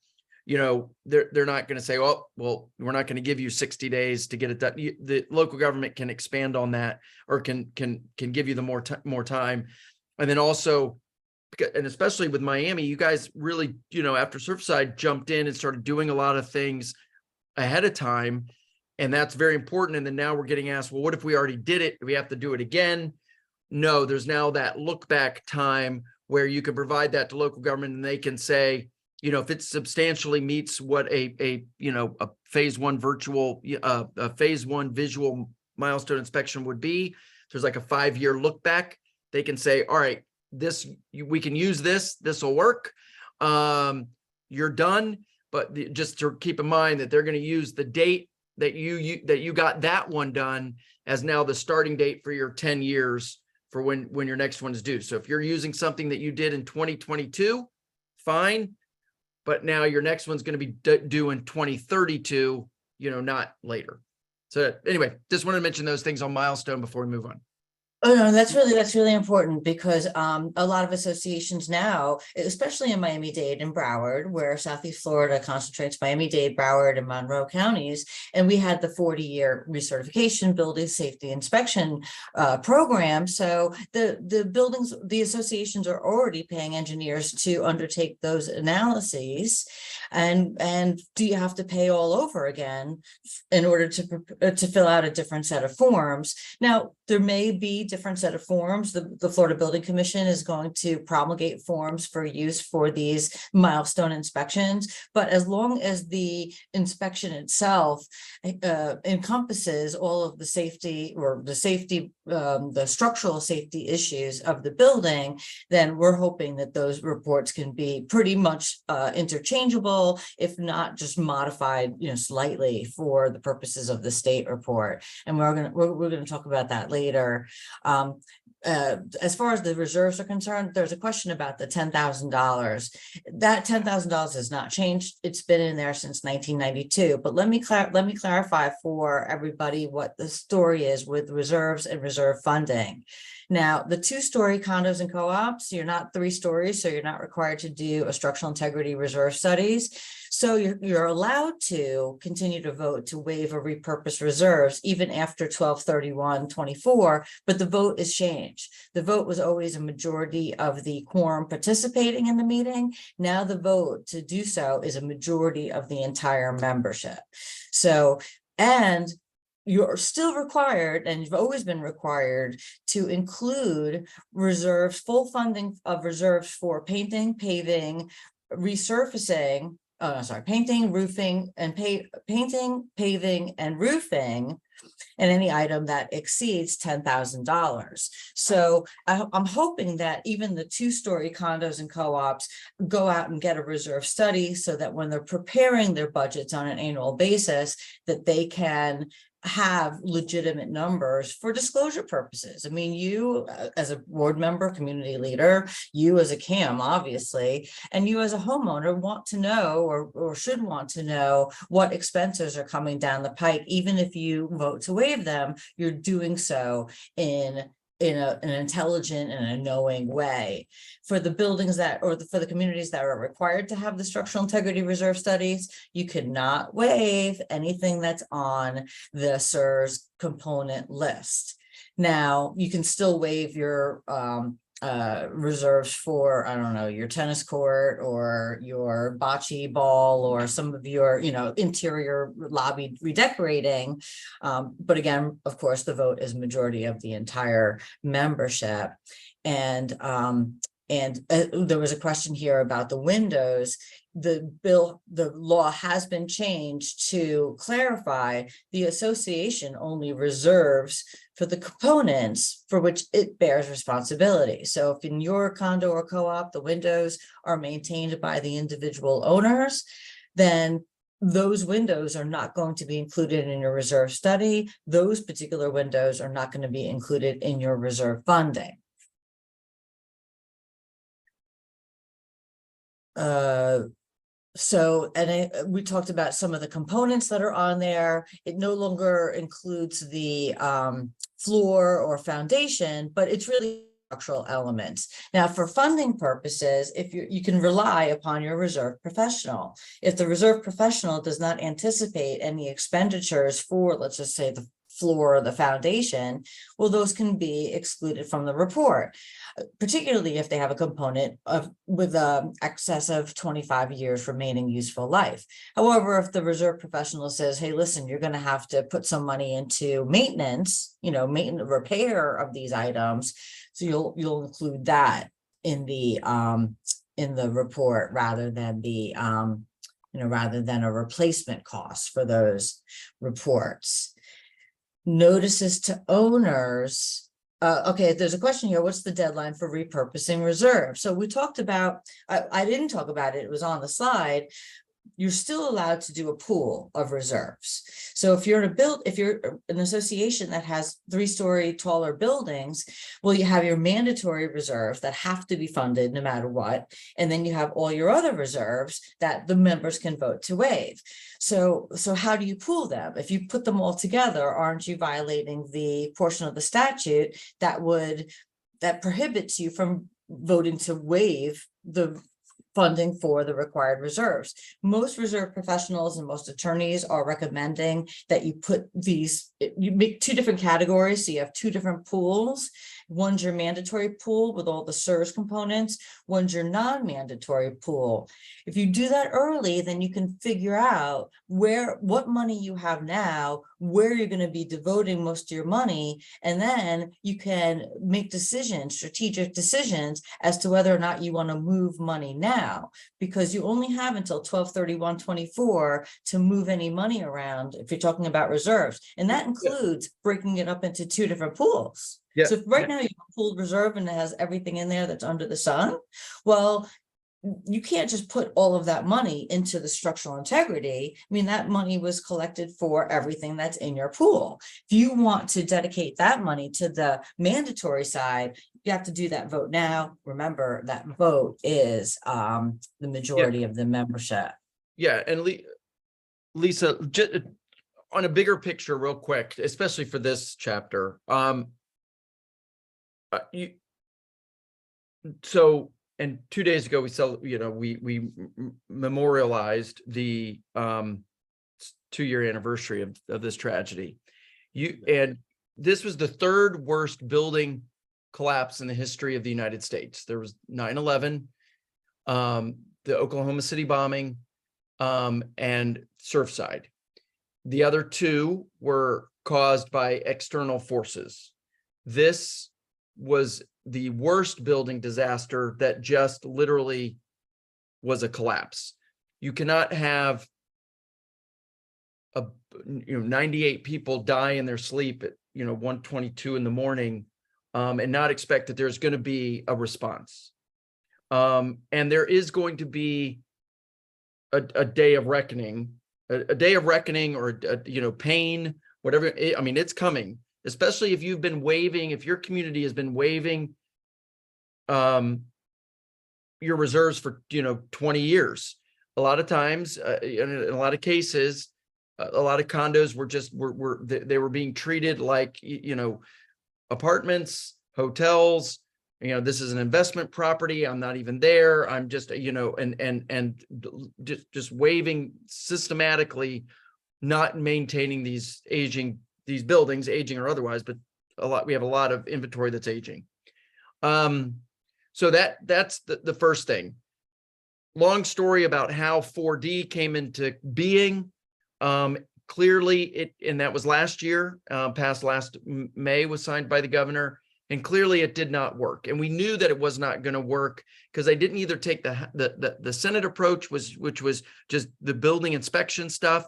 you know, they're not going to say, oh, well, we're not going to give you 60 days to get it done. The local government can expand on that, or can give you the more time. And then also, and especially with Miami, you guys really, you know, after Surfside jumped in and started doing a lot of things ahead of time. And that's very important. And then now we're getting asked, well, what if we already did it? Do we have to do it again? No, there's now that look back time where you can provide that to local government and they can say, if it substantially meets what a phase one a phase one visual milestone inspection would be, there's like a 5-year look back. They can say, all right, we can use this will work. You're done. But just to keep in mind that they're going to use the date that you got that one done as now the starting date for your 10 years for when your next one is due. So if you're using something that you did in 2022, fine. But now your next one's going to be due in 2032, not later. So anyway, just wanted to mention those things on milestone before we move on. Oh, no, that's really important because a lot of associations now, especially in Miami-Dade and Broward, where Southeast Florida concentrates Miami-Dade, Broward, and Monroe counties, and we had the 40-year recertification building safety inspection program. So the buildings, the associations are already paying engineers to undertake those analyses, and do you have to pay all over again in order to fill out a different set of forms? Now, there may be different set of forms. The Florida Building Commission is going to promulgate forms for use for these milestone inspections, but as long as the inspection itself encompasses all of the safety or the structural safety issues of the building, then we're hoping that those reports can be pretty much interchangeable, if not just modified, slightly for the purposes of the state report. And we're gonna talk about that later. As far as the reserves are concerned, there's a question about the $10,000. That $10,000 has not changed. It's been in there since 1992. But let me clarify for everybody what the story is with reserves and reserve funding. Now, the 2-story condos and co-ops, you're not 3 stories, so you're not required to do a structural integrity reserve studies. So you're allowed to continue to vote to waive or repurpose reserves even after 12/31/24, but the vote is changed. The vote was always a majority of the quorum participating in the meeting. Now the vote to do so is a majority of the entire membership. So, and you're still required, and you've always been required, to include reserves, full funding of reserves for painting, paving, resurfacing, painting, roofing, and painting, paving, and roofing, and any item that exceeds $10,000. So I'm hoping that even the 2-story condos and co-ops go out and get a reserve study so that when they're preparing their budgets on an annual basis, that they can have legitimate numbers for disclosure purposes. I mean, you as a board member, community leader, you as a CAM, obviously, and you as a homeowner want to know or should want to know what expenses are coming down the pike. Even if you vote to waive them, you're doing so in an intelligent and a knowing way. For the buildings for the communities that are required to have the structural integrity reserve studies, you cannot waive anything that's on the SERS component list. Now, you can still waive your reserves for, I don't know, your tennis court or your bocce ball or some of your, interior lobby redecorating. But again, of course, the vote is majority of the entire membership. And there was a question here about the windows. The law has been changed to clarify the association only reserves for the components for which it bears responsibility. So if in your condo or co-op, the windows are maintained by the individual owners, then those windows are not going to be included in your reserve study. Those particular windows are not going to be included in your reserve funding. We talked about some of the components that are on there. It no longer includes the floor or foundation, but it's really structural elements. Now, for funding purposes, if you can rely upon your reserve professional. If the reserve professional does not anticipate any expenditures for, let's just say, the floor or the foundation, well, those can be excluded from the report, particularly if they have a component with excess of 25 years remaining useful life. However, if the reserve professional says, hey, listen, you're going to have to put some money into maintenance, maintenance, repair of these items, so you'll include that in the in the report rather than the, rather than a replacement cost for those reports. Notices to owners. Okay, there's a question here. What's the deadline for repurposing reserve? So we talked about, I didn't talk about it. It was on the slide. You're still allowed to do a pool of reserves. So if you're if you're an association that has 3-story taller buildings, well, you have your mandatory reserves that have to be funded no matter what. And then you have all your other reserves that the members can vote to waive. So how do you pool them? If you put them all together, aren't you violating the portion of the statute that prohibits you from voting to waive the funding for the required reserves? Most reserve professionals and most attorneys are recommending that you put you make 2 different categories. So you have 2 different pools. One's your mandatory pool with all the SERS components. One's your non-mandatory pool. If you do that early, then you can figure out what money you have now, where you're going to be devoting most of your money, and then you can make strategic decisions as to whether or not you want to move money now, because you only have until 12/31/24 to move any money around if you're talking about reserves. And that includes breaking it up into 2 different pools. Yeah. So if right now you have a pooled reserve and it has everything in there that's under the sun, well, you can't just put all of that money into the structural integrity. I mean, that money was collected for everything that's in your pool. If you want to dedicate that money to the mandatory side, you have to do that vote now. Remember, that vote is the majority of the membership. Yeah, and Lisa, just on a bigger picture real quick, especially for this chapter, and 2 days ago we memorialized the 2-year anniversary of this tragedy. And this was the 3rd worst building collapse in the history of the United States. There was 9/11, the Oklahoma City bombing, and Surfside. The other 2 were caused by external forces. This was the worst building disaster that just literally was a collapse. You cannot have 98 people die in their sleep at 1:22 in the morning and not expect that there's going to be a response. And there is going to be a day of reckoning, a day of reckoning, or pain, whatever. I mean, it's coming. Especially if you've been waiving, if your community has been waiving your reserves for 20 years. A lot of times, in a lot of cases, a lot of condos were being treated like apartments, hotels. This is an investment property. I'm not even there. I'm just and just waiving systematically, not maintaining these buildings, aging or otherwise, but we have a lot of inventory that's aging. So that's the first thing. Long story about how 4D came into being. Clearly and that was last year, passed last May, was signed by the governor, and clearly it did not work. And we knew that it was not going to work because they didn't either take the Senate approach, which was just the building inspection stuff,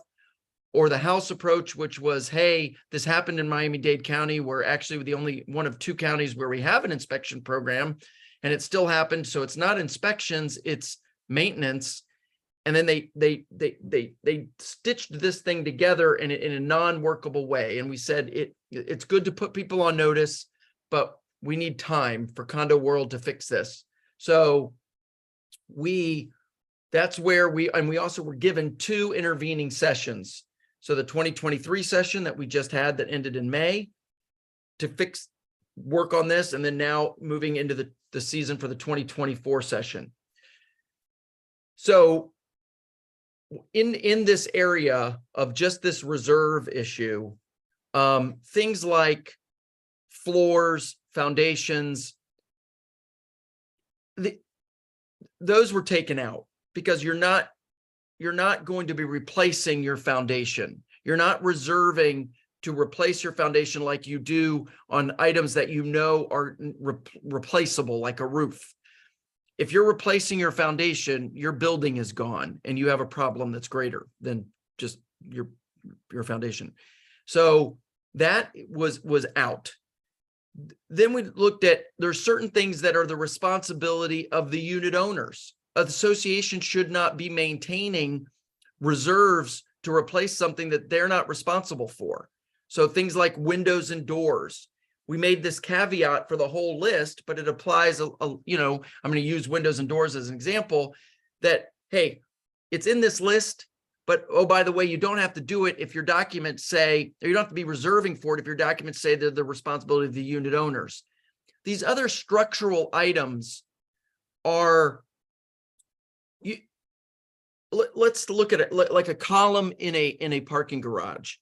or the House approach, which was, hey, this happened in Miami-Dade County. We're actually the only one of 2 counties where we have an inspection program, and it still happened. So it's not inspections, it's maintenance. And then they stitched this thing together in a non-workable way. And we said it's good to put people on notice, but we need time for Condo World to fix this. So that's where we also were given 2 intervening sessions. So the 2023 session that we just had that ended in May to work on this, and then now moving into the season for the 2024 session. So in this area of just this reserve issue, things like floors, foundations, those were taken out because you're not going to be replacing your foundation. You're not reserving to replace your foundation like you do on items that are replaceable, like a roof. if you're replacing your foundation, your building is gone and you have a problem that's greater than just your foundation. So that was out. Then we looked at, there's certain things that are the responsibility of the unit owners. An association should not be maintaining reserves to replace something that they're not responsible for. So things like windows and doors. We made this caveat for the whole list, but it applies, you know, I'm going to use windows and doors as an example, that, hey, it's in this list, but oh, by the way, you don't have to do it if your documents say, or you don't have to be reserving for it if your documents say they're the responsibility of the unit owners. These other structural items are, let's look at it like a column in a parking garage.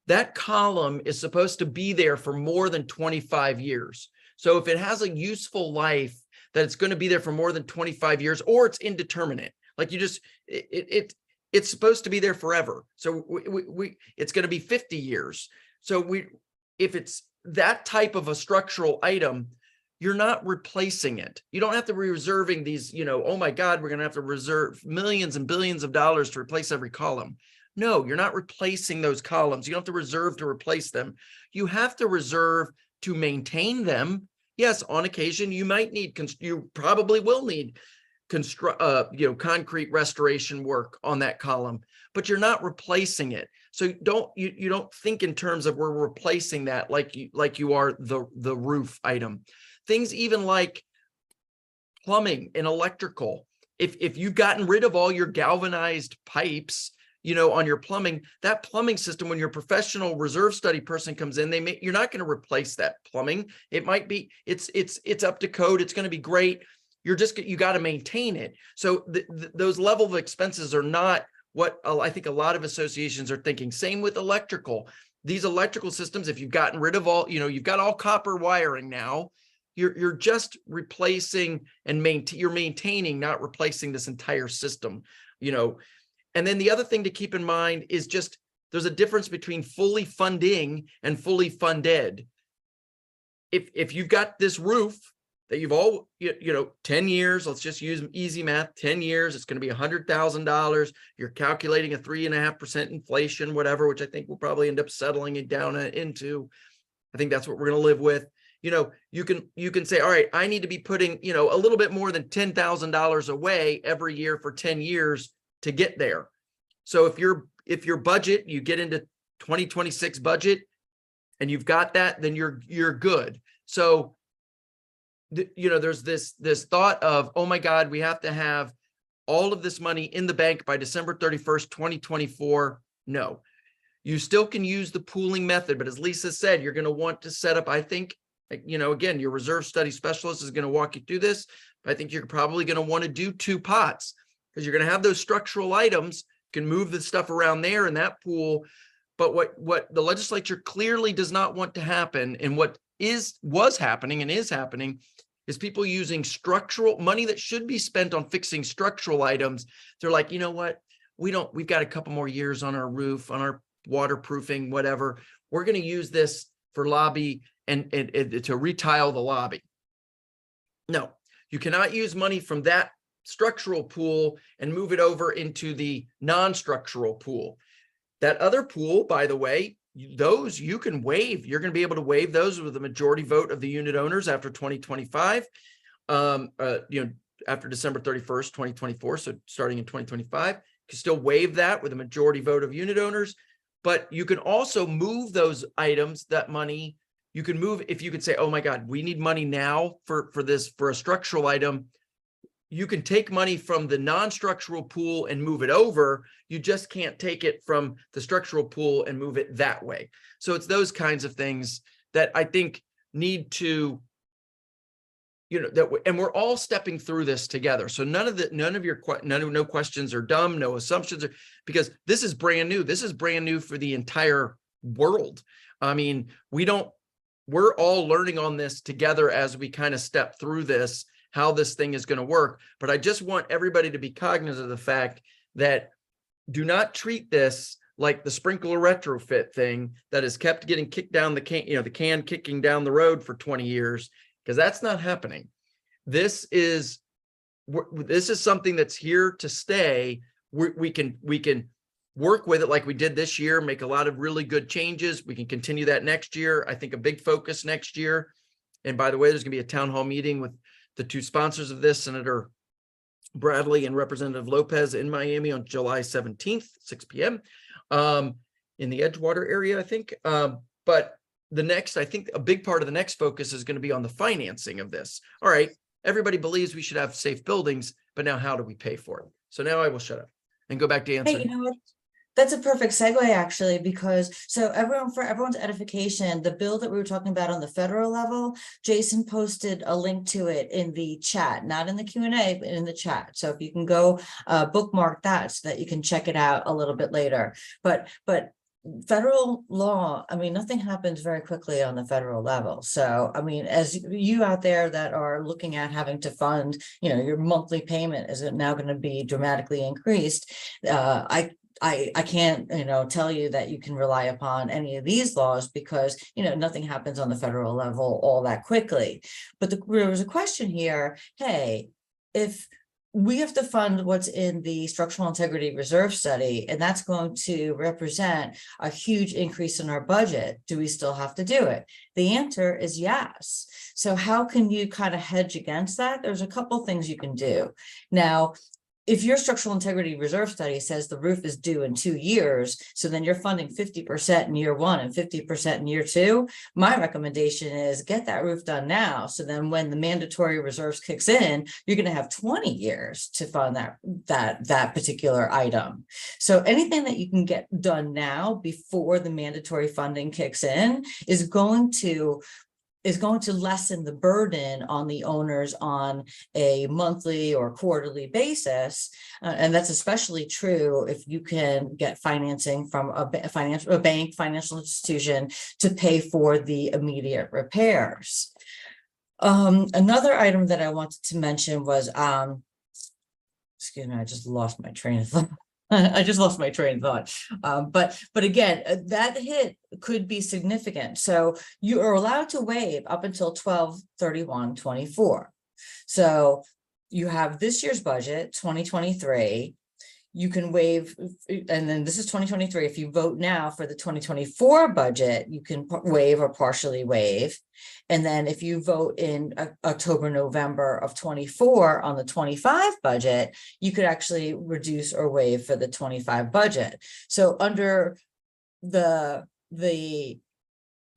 That column is supposed to be there for more than 25 years. So if it has a useful life, that it's going to be there for more than 25 years, or it's indeterminate, like you just, it's supposed to be there forever. So it's going to be 50 years. So if it's that type of a structural item, you're not replacing it. You don't have to be reserving these, you know, oh my God, we're going to have to reserve millions and billions of dollars to replace every column. No, you're not replacing those columns. You don't have to reserve to replace them. You have to reserve to maintain them. Yes, on occasion, you might need, you probably will need concrete restoration work on that column, but you're not replacing it. So you don't think in terms of we're replacing that like you are the roof item. Things even like plumbing and electrical. If you've gotten rid of all your galvanized pipes, you know, on your plumbing, that plumbing system, when your professional reserve study person comes in, you're not going to replace that plumbing. It might be, it's up to code. It's going to be great. You got to maintain it. So those level of expenses are not what I think a lot of associations are thinking. Same with electrical. These electrical systems, if you've gotten rid of all, you know, you've got all copper wiring now, you're just replacing and you're maintaining, not replacing this entire system, you know. And then the other thing to keep in mind is just there's a difference between fully funding and fully funded. If you've got this roof that you've all, 10 years, let's just use easy math, 10 years, it's going to be $100,000. You're calculating a 3.5% inflation, whatever, which I think we'll probably end up settling it down into. I think that's what we're going to live with. You know, you can say, all right, I need to be putting, a little bit more than $10,000 away every year for 10 years to get there. So if your budget, you get into 2026 budget and you've got that, then you're good. So, there's this thought of, oh my God, we have to have all of this money in the bank by December 31st, 2024. No, you still can use the pooling method, but as Lisa said, you're going to want to set up, I think, again, your reserve study specialist is going to walk you through this. But I think you're probably going to want to do 2 pots, because you're going to have those structural items, can move the stuff around there in that pool. But what the legislature clearly does not want to happen, and what was happening and is happening, is people using structural money that should be spent on fixing structural items. They're like, you know what? We've got a couple more years on our roof, on our waterproofing, whatever. We're going to use this for lobby and to retile the lobby. No, you cannot use money from that structural pool and move it over into the non-structural pool. That other pool, by the way, those you can waive. You're going to be able to waive those with a majority vote of the unit owners after 2025, after December 31st, 2024. So starting in 2025, you can still waive that with a majority vote of unit owners. But you can also move those items, that money. You can move, if you could say, oh my God, we need money now for a structural item. You can take money from the non-structural pool and move it over. You just can't take it from the structural pool and move it that way. So it's those kinds of things that I think need to, and we're all stepping through this together. So no questions are dumb, no assumptions are, because this is brand new. This is brand new for the entire world. I mean, we're all learning on this together as we kind of step through this, how this thing is going to work. But I just want everybody to be cognizant of the fact that do not treat this like the sprinkler retrofit thing that has kept getting kicked down the can kicking down the road for 20 years, because that's not happening. This is this is something that's here to stay. We can work with it like we did this year, make a lot of really good changes. We can continue that next year. I think a big focus next year. And by the way, there's going to be a town hall meeting with the two sponsors of this, Senator Bradley and Representative Lopez in Miami on July 17th, 6 p.m. In the Edgewater area, I think. But I think a big part of the next focus is going to be on the financing of this. All right, everybody believes we should have safe buildings, but now how do we pay for it? So now I will shut up and go back to Hey, answering. you know what? That's a perfect segue, actually, because for everyone's edification, the bill that we were talking about on the federal level, Jason posted a link to it in the chat, not in the Q&A, but in the chat. So if you can go bookmark that so that you can check it out a little bit later. But federal law, I mean, nothing happens very quickly on the federal level. So, I mean, as you out there that are looking at having to fund, your monthly payment is now going to be dramatically increased. I can't, tell you that you can rely upon any of these laws because, nothing happens on the federal level all that quickly. But there was a question here, hey, if we have to fund what's in the structural integrity reserve study, and that's going to represent a huge increase in our budget, do we still have to do it? The answer is yes. So how can you kind of hedge against that? There's a couple things you can do. Now, if your structural integrity reserve study says the roof is due in 2 years, so then you're funding 50% in year 1 and 50% in year 2, my recommendation is get that roof done now. So then when the mandatory reserves kicks in, you're going to have 20 years to fund that particular item. So anything that you can get done now before the mandatory funding kicks in is going to lessen the burden on the owners on a monthly or quarterly basis. And that's especially true if you can get financing from a bank, financial institution to pay for the immediate repairs. Another item that I wanted to mention was, excuse me, I just lost my train of thought. But again, that hit could be significant. So you are allowed to waive up until 12/31/24. So you have this year's budget, 2023. You can waive, and then this is 2023. If you vote now for the 2024 budget, you can waive or partially waive. And then if you vote in October, November of 24 on the 25 budget, you could actually reduce or waive for the 25 budget. So under the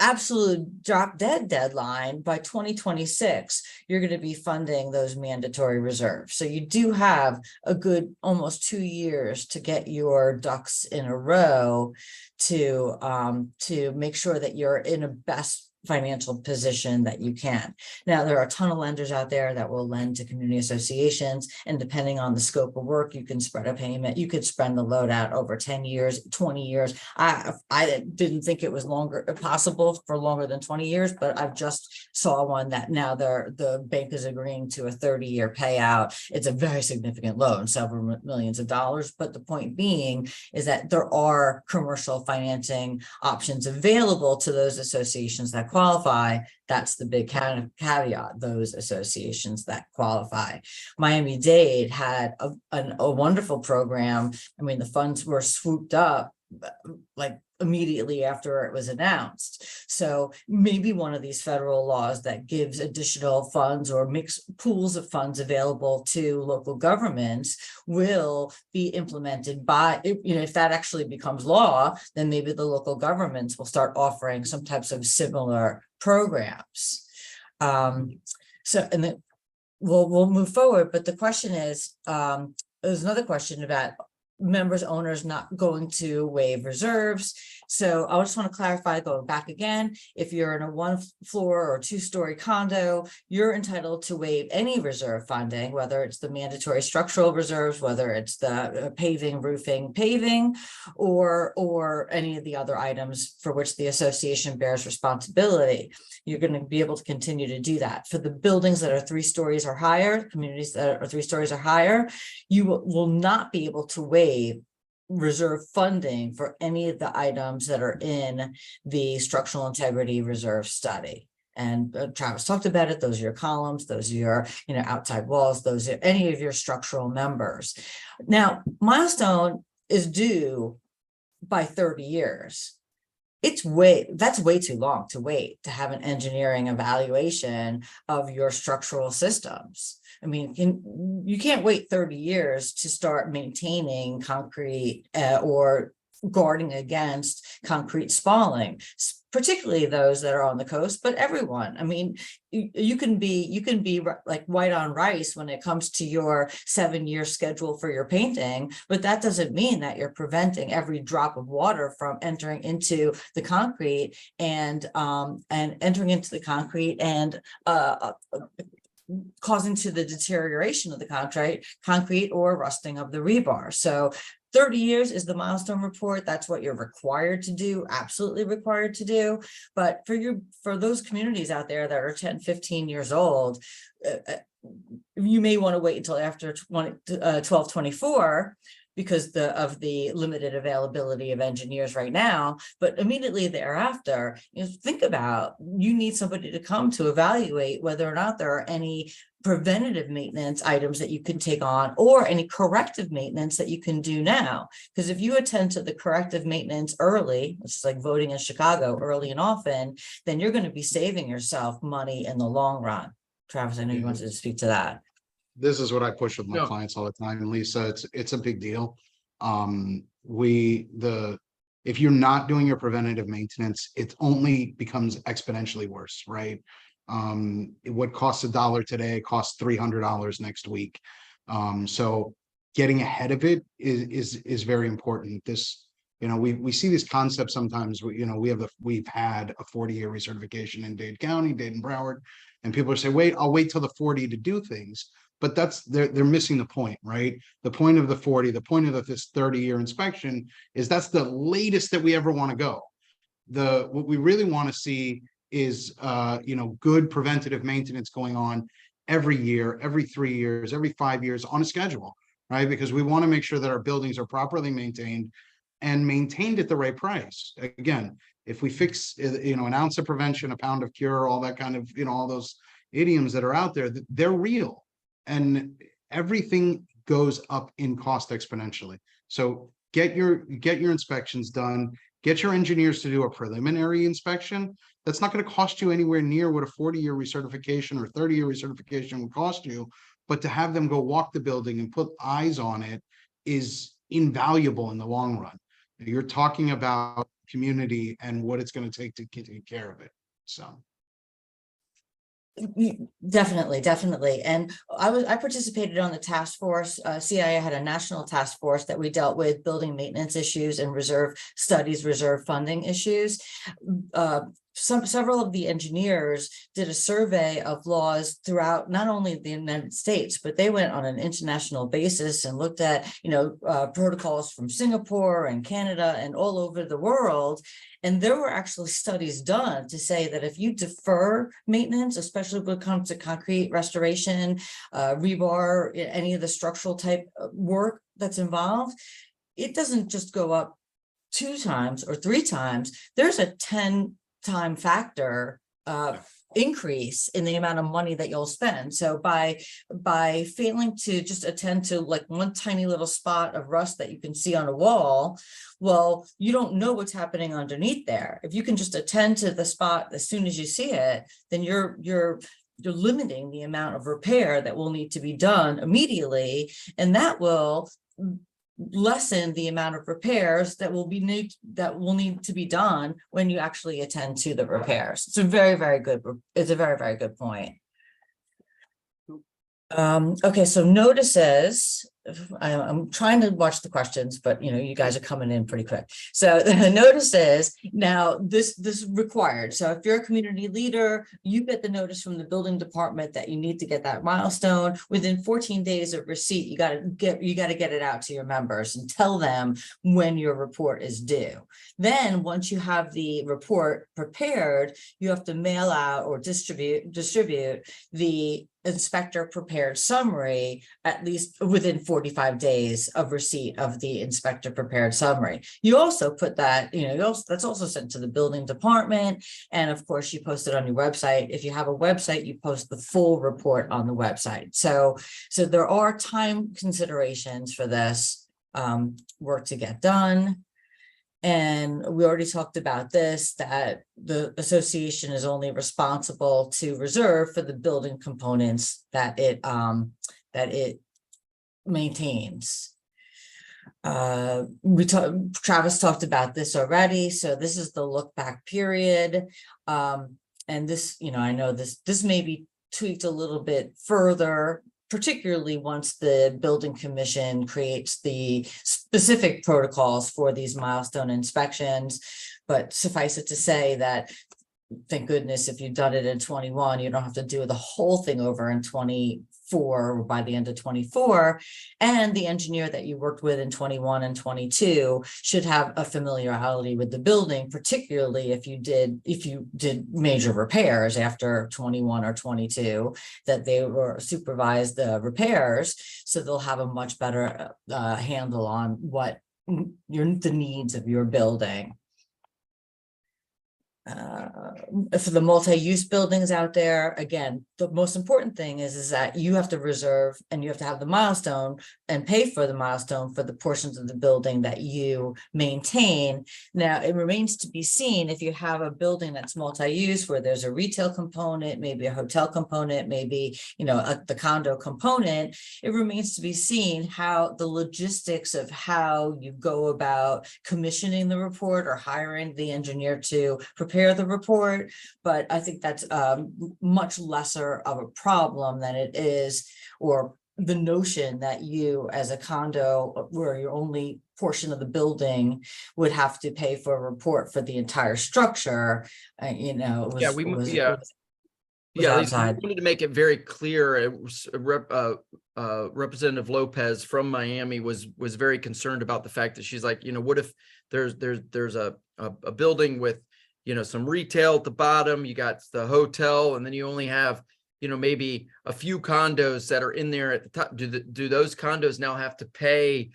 absolute drop dead deadline, by 2026, you're going to be funding those mandatory reserves. So you do have a good almost 2 years to get your ducks in a row to make sure that you're in a best financial position that you can. Now, there are a ton of lenders out there that will lend to community associations, and depending on the scope of work, you can spread a payment. You could spread the load out over 10 years, 20 years. I didn't think it was possible for longer than 20 years, but I've just saw one that now the bank is agreeing to a 30-year payout. It's a very significant loan, several millions of dollars. But the point being is that there are commercial financing options available to those associations that qualify. That's the big caveat, those associations that qualify. Miami-Dade had a wonderful program. I mean, the funds were swooped up like immediately after it was announced. So maybe one of these federal laws that gives additional funds or makes pools of funds available to local governments will be implemented by, if that actually becomes law, then maybe the local governments will start offering some types of similar programs. So, and then we'll move forward. But the question is, there's another question about members, owners not going to waive reserves. So I just want to clarify, going back again, if you're in a 1-floor or 2-story condo, you're entitled to waive any reserve funding, whether it's the mandatory structural reserves, whether it's the paving, roofing, paving, or any of the other items for which the association bears responsibility. You're going to be able to continue to do that. For the buildings that are 3 stories or higher, communities that are 3 stories or higher, you will not be able to waive reserve funding for any of the items that are in the structural integrity reserve study. And Travis talked about it. Those are your columns, those are your, outside walls, those are any of your structural members. Now, milestone is due by 30 years. That's way too long to wait to have an engineering evaluation of your structural systems. I mean, you can't wait 30 years to start maintaining concrete or guarding against concrete spalling, particularly those that are on the coast, but everyone. I mean, you can be like white on rice when it comes to your 7-year schedule for your painting, but that doesn't mean that you're preventing every drop of water from entering into the concrete and causing to the deterioration of the concrete or rusting of the rebar. So 30 years is the milestone report. That's what you're required to do, absolutely required to do. But for those communities out there that are 10, 15 years old, you may want to wait until after 12/24 because of the limited availability of engineers right now. But immediately thereafter, think about, you need somebody to come to evaluate whether or not there are any preventative maintenance items that you can take on or any corrective maintenance that you can do now. Because if you attend to the corrective maintenance early, which is like voting in Chicago, early and often, then you're going to be saving yourself money in the long run. Travis, I know you wanted to speak to that. This is what I push with my No. clients all the time, Lisa. It's a big deal. If you're not doing your preventative maintenance, it only becomes exponentially worse, right? What costs $1 today costs $300 next week. So getting ahead of it is very important. We see these concepts sometimes. We've had a 40-year recertification in Dade County, Dade and Broward, and people say, "Wait, I'll wait till the 40 to do things." But they're missing the point, right? The point of the 40, the point of this 30-year inspection is that's the latest that we ever want to go. What we really want to see is good preventative maintenance going on every year, every 3 years, every 5 years on a schedule, right? Because we want to make sure that our buildings are properly maintained and maintained at the right price. Again, if we fix an ounce of prevention, a pound of cure, all that kind of all those idioms that are out there, they're real. And everything goes up in cost exponentially. So get your inspections done, get your engineers to do a preliminary inspection. That's not going to cost you anywhere near what a 40-year recertification or 30-year recertification would cost you. But to have them go walk the building and put eyes on it is invaluable in the long run. You're talking about community and what it's going to take to take care of it. So. Definitely. And I participated on the task force. CAI had a national task force that we dealt with building maintenance issues and reserve funding issues. Several of the engineers did a survey of laws throughout not only the United States, but they went on an international basis and looked at, protocols from Singapore and Canada and all over the world. And there were actually studies done to say that if you defer maintenance, especially when it comes to concrete restoration, rebar, any of the structural type work that's involved, it doesn't just go up 2 times or 3 times. There's a 10-time factor increase in the amount of money that you'll spend. So by failing to just attend to like one tiny little spot of rust that you can see on a wall, well, you don't know what's happening underneath there. If you can just attend to the spot as soon as you see it, then you're limiting the amount of repair that will need to be done immediately, and that will lessen the amount of repairs that will need to be done when you actually attend to the repairs. It's a very, very good point. Okay, so notices. I'm trying to watch the questions, but you guys are coming in pretty quick. So the notices, now this required. So if you're a community leader, you get the notice from the building department that you need to get that milestone within 14 days of receipt. You got to get it out to your members and tell them when your report is due. Then once you have the report prepared, you have to mail out or distribute the inspector prepared summary at least within 45 days of receipt of the inspector prepared summary. You also put that, that's also sent to the building department. And of course, you post it on your website. If you have a website, you post the full report on the website. So there are time considerations for this work to get done. And we already talked about this, that the association is only responsible to reserve for the building components that it maintains. Travis talked about this already. So this is the look back period. And this, I know this may be tweaked a little bit further, particularly once the building commission creates the specific protocols for these milestone inspections. But suffice it to say that, thank goodness, if you've done it in 21, you don't have to do the whole thing over in 24 or by the end of 24. And the engineer that you worked with in 21 and 22 should have a familiarity with the building, particularly if you did major repairs after 21 or 22, that they were supervised the repairs. So they'll have a much better handle on what the needs of your building. For the multi-use buildings out there, again, the most important thing is that you have to reserve and you have to have the milestone and pay for the milestone for the portions of the building that you maintain. Now, it remains to be seen if you have a building that's multi-use where there's a retail component, maybe a hotel component, maybe, the condo component. It remains to be seen how the logistics of how you go about commissioning the report or hiring the engineer to prepare the report, but I think that's much lesser of a problem than it is, or the notion that you as a condo where your only portion of the building would have to pay for a report for the entire structure. Lisa, we outside. wanted to make it very clear. Representative Lopez from Miami was very concerned about the fact that she's like, what if there's a building with some retail at the bottom, you got the hotel, and then you only have, maybe a few condos that are in there at the top. Do those condos now have to pay,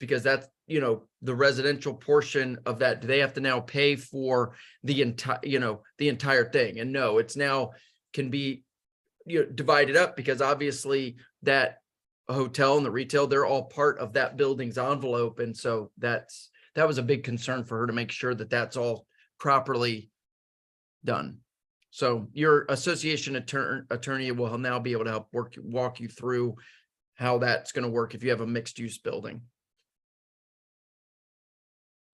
because that's, the residential portion of that, do they have to now pay for the entire thing? And no, it's now can be divided up, because obviously that hotel and the retail, they're all part of that building's envelope. And so that was a big concern for her, to make sure that that's all properly done. So your association attorney will now be able to help walk you through how that's going to work if you have a mixed use building.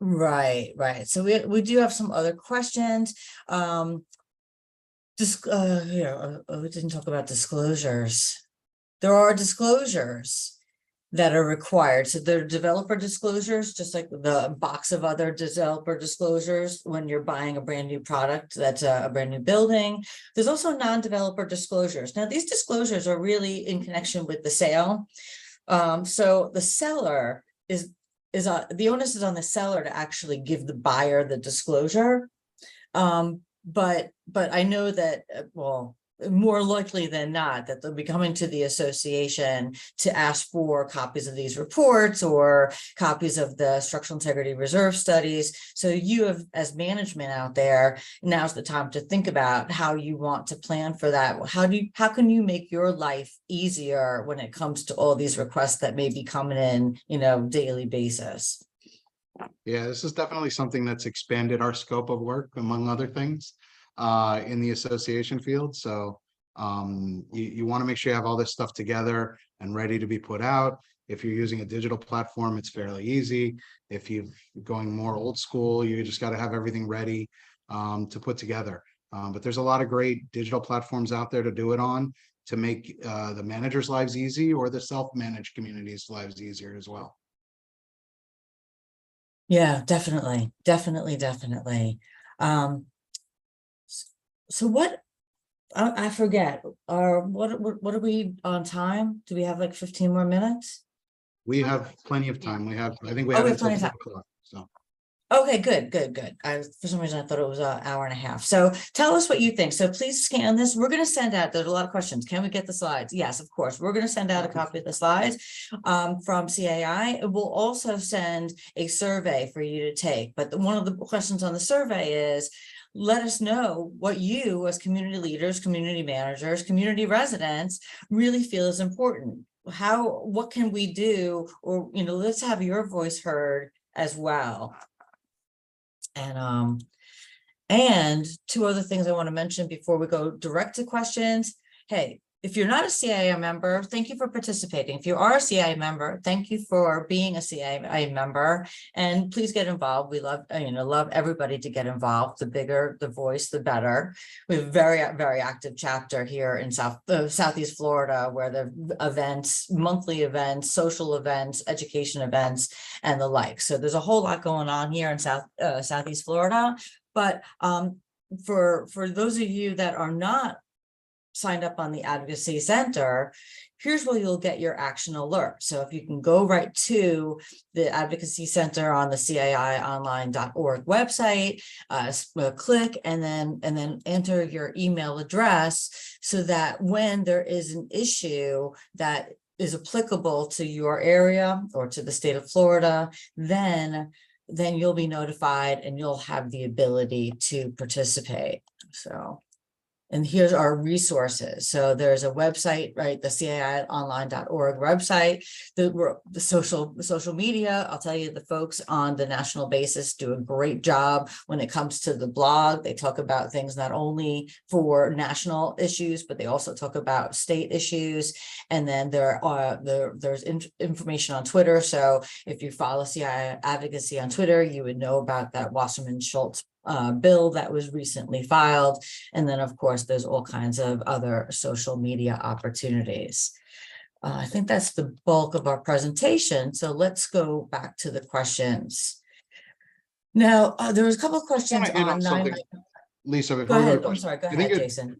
Right. So we do have some other questions. We didn't talk about disclosures. There are disclosures that are required. So there are developer disclosures, just like the box of other developer disclosures when you're buying a brand new product that's a brand new building. There's also non-developer disclosures. Now, these disclosures are really in connection with the sale. So the seller the onus is on the seller to actually give the buyer the disclosure. But I know that, more likely than not, that they'll be coming to the association to ask for copies of these reports or copies of the structural integrity reserve studies. So you have, as management out there, now's the time to think about how you want to plan for that. How can you make your life easier when it comes to all these requests that may be coming in, daily basis? Yeah, this is definitely something that's expanded our scope of work, among other things, in the association field. So you want to make sure you have all this stuff together and ready to be put out. If you're using a digital platform, it's fairly easy. If you're going more old school, you just got to have everything ready to put together. But there's a lot of great digital platforms out there to do it on, to make the managers' lives easy, or the self-managed communities' lives easier as well. Yeah, definitely. So what, I forget, what are we on time? Do we have like 15 more minutes? We have plenty of time. I think we Oh, have we have until plenty of 2 o'clock. So Okay, good, good, good. For some reason, I thought it was an hour and a half. So tell us what you think. So please scan this. We're going to send out, there's a lot of questions. Can we get the slides? Yes, of course. We're going to send out a copy of the slides from CAI. We'll also send a survey for you to take. But one of the questions on the survey is, let us know what you as community leaders, community managers, community residents really feel is important. What can we do? Or, let's have your voice heard as well. And two other things I want to mention before we go direct to questions. Hey, if you're not a CAI member, thank you for participating. If you are a CAI member, thank you for being a CAI member, and please get involved. We love, love everybody to get involved. The bigger the voice, the better. We have a very, very active chapter here in Southeast Florida, where the events, monthly events, social events, education events, and the like. So there's a whole lot going on here in Southeast Florida. But for those of you that are not signed up on the Advocacy Center, here's where you'll get your action alert. So if you can go right to the Advocacy Center on the CAIonline.org website, click and then enter your email address, so that when there is an issue that is applicable to your area or to the state of Florida, then you'll be notified and you'll have the ability to participate. So, and here's our resources. So there's a website, right? The CAIonline.org website, the social media. I'll tell you, the folks on the national basis do a great job when it comes to the blog. They talk about things not only for national issues, but they also talk about state issues. And then there's information on Twitter. So if you follow CAI Advocacy on Twitter, you would know about that Wasserman-Schultz bill that was recently filed. And then, of course, there's all kinds of other social media opportunities. I think that's the bulk of our presentation. So let's go back to the questions. Now, there was a couple of questions Can I hit on something, Lisa? Go Before we go to ahead. I'm questions? sorry. Go I think ahead, Jason.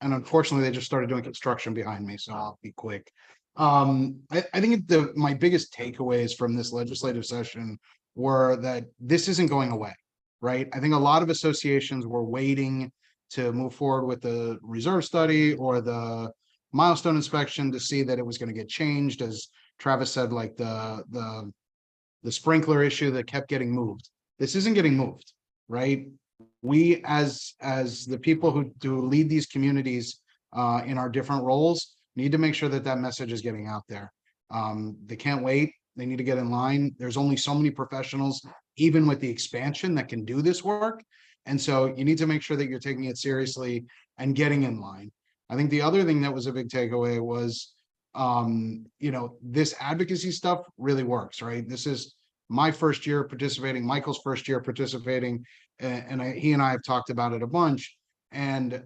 and unfortunately, they just started doing construction behind me, so I'll be quick. I think my biggest takeaways from this legislative session were that this isn't going away, right? I think a lot of associations were waiting to move forward with the reserve study or the milestone inspection to see that it was going to get changed, as Travis said, like the sprinkler issue that kept getting moved. This isn't getting moved, right? We as the people who do lead these communities in our different roles need to make sure that that message is getting out there. They can't wait. They need to get in line. There's only so many professionals, even with the expansion, that can do this work. And so you need to make sure that you're taking it seriously and getting in line. I think the other thing that was a big takeaway was, this advocacy stuff really works, right? This is my first year participating, Michael's first year participating, and he and I have talked about it a bunch. And,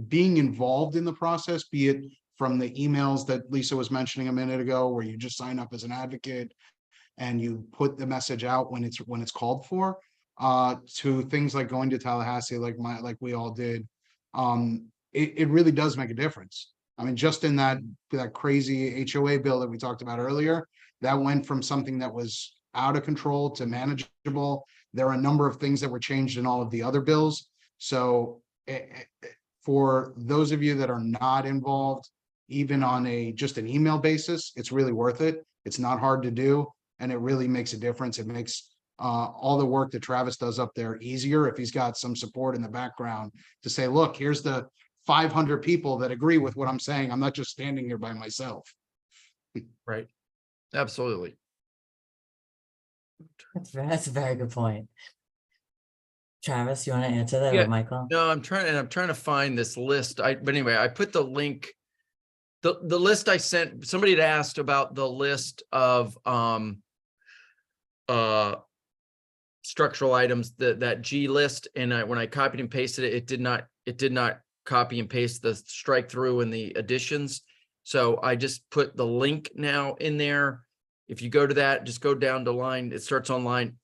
being involved in the process, be it from the emails that Lisa was mentioning a minute ago, where you just sign up as an advocate and you put the message out when it's called for, to things like going to Tallahassee, like we all did. It really does make a difference. I mean, just in that crazy HOA bill that we talked about earlier, that went from something that was out of control to manageable. There are a number of things that were changed in all of the other bills. So for those of you that are not involved, even on just an email basis, it's really worth it. It's not hard to do, and it really makes a difference. It makes all the work that Travis does up there easier if he's got some support in the background to say, look, here's the 500 people that agree with what I'm saying. I'm not just standing here by myself. Right. Absolutely. That's a very good point. Travis, you want to answer that, Yeah. or Michael? No, I'm trying to find this list. But anyway, I put the link, the list I sent. Somebody had asked about the list of structural items, that G list, and when I copied and pasted it, it did not copy and paste the strike through and the additions. So I just put the link now in there. If you go to that, just go down to line, it starts on line,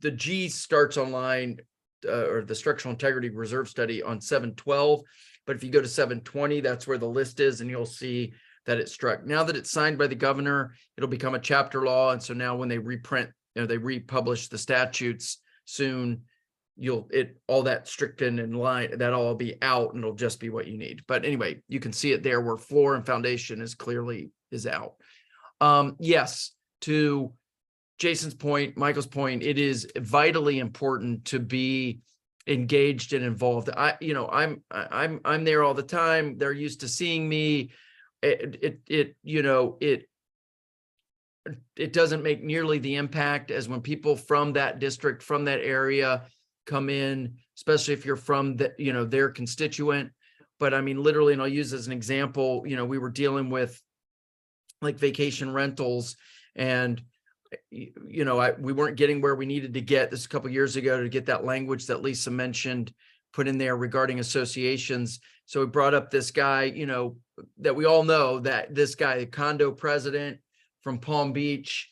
the G starts on line, or the structural integrity reserve study on 712. But if you go to 720, that's where the list is, and you'll see that it's struck. Now that it's signed by the governor, it'll become a chapter law. And so now when they reprint they republish the statutes soon, all that stricken and line, that'll all be out and it'll just be what you need. But anyway, you can see it there where floor and foundation is out. Yes, to Jason's point, Michael's point, it is vitally important to be engaged and involved. I'm there all the time. They're used to seeing me. It doesn't make nearly the impact as when people from that district, from that area come in, especially if you're from their constituent. But I mean, literally, and I'll use as an example, we were dealing with like vacation rentals, and we weren't getting where we needed to get this a couple of years ago to get that language that Lisa mentioned put in there regarding associations. So we brought up this guy, that we all know, that this guy, the condo president from Palm Beach,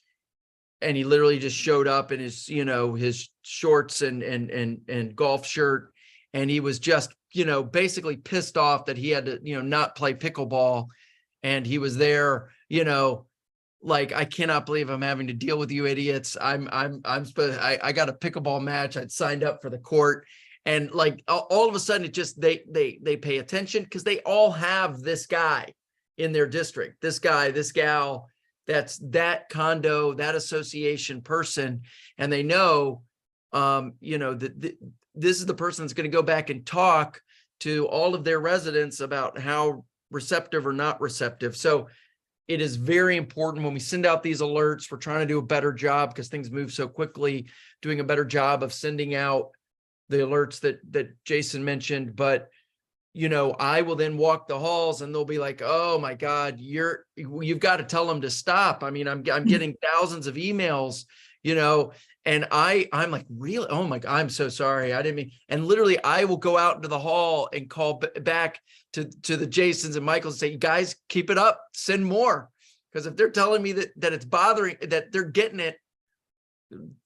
and he literally just showed up in his, his shorts and golf shirt. And he was just, basically pissed off that he had to, not play pickleball. And he was there, like, I cannot believe I'm having to deal with you idiots. I got a pickleball match. I'd signed up for the court. And like, all of a sudden it just, they pay attention because they all have this guy in their district, this guy, this gal, that's that condo, that association person. And they know, that this is the person that's going to go back and talk to all of their residents about how receptive or not receptive. So it is very important when we send out these alerts. We're trying to do a better job because things move so quickly, doing a better job of sending out the alerts that Jason mentioned. But I will then walk the halls and they'll be like, oh my God, you've got to tell them to stop. I mean, I'm getting thousands of emails, and I'm like, really? Oh my God, I'm so sorry. I didn't mean, and literally I will go out into the hall and call back to the Jasons and Michaels and say, you guys, keep it up, send more. Because if they're telling me that it's bothering, that they're getting it,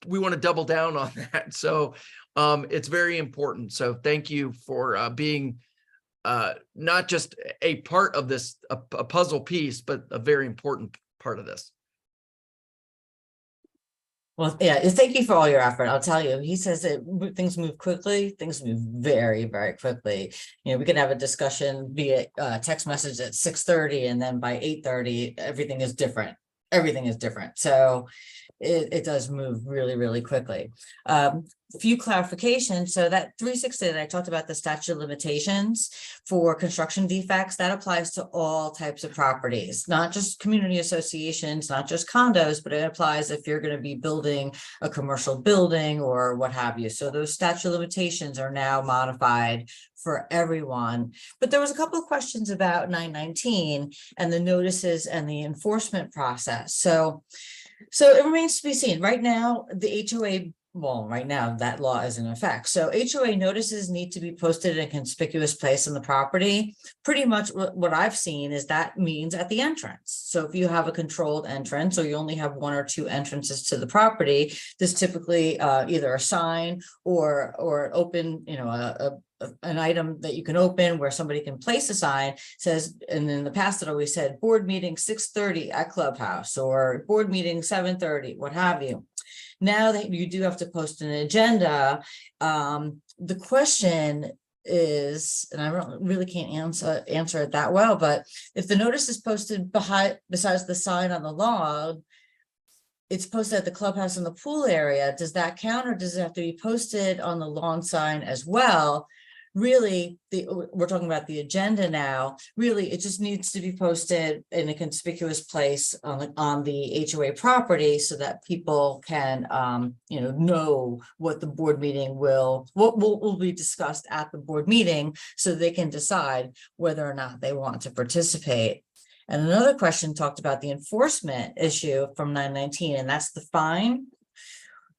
we want to double down on that. So it's very important. So thank you for being not just a part of this, a puzzle piece, but a very important part of this. Well, yeah, thank you for all your effort. I'll tell you, he says that things move quickly. Things move very, very quickly. We can have a discussion via text message at 6:30, and then by 8:30, everything is different. Everything is different. So it does move really, really quickly. Few clarifications. So that 360 that I talked about, the statute of limitations for construction defects, that applies to all types of properties, not just community associations, not just condos, but it applies if you're going to be building a commercial building or what have you. So those statute of limitations are now modified for everyone. But there was a couple of questions about 919 and the notices and the enforcement process. So it remains to be seen. Right now, the HOA, right now that law is in effect. So HOA notices need to be posted in a conspicuous place on the property. Pretty much what I've seen is that means at the entrance. So if you have a controlled entrance or you only have one or two entrances to the property, there's typically either a sign or an open, an item that you can open where somebody can place a sign says, and in the past it always said board meeting 6:30 at Clubhouse or board meeting 7:30, what have you. Now that you do have to post an agenda, the question is, and I really can't answer it that well, but if the notice is posted besides the sign on the lawn, it's posted at the clubhouse and the pool area, does that count, or does it have to be posted on the lawn sign as well? Really, we're talking about the agenda now. Really, it just needs to be posted in a conspicuous place on the HOA property so that people can, know what the board meeting what will be discussed at the board meeting, so they can decide whether or not they want to participate. And another question talked about the enforcement issue from 919, and that's the fine.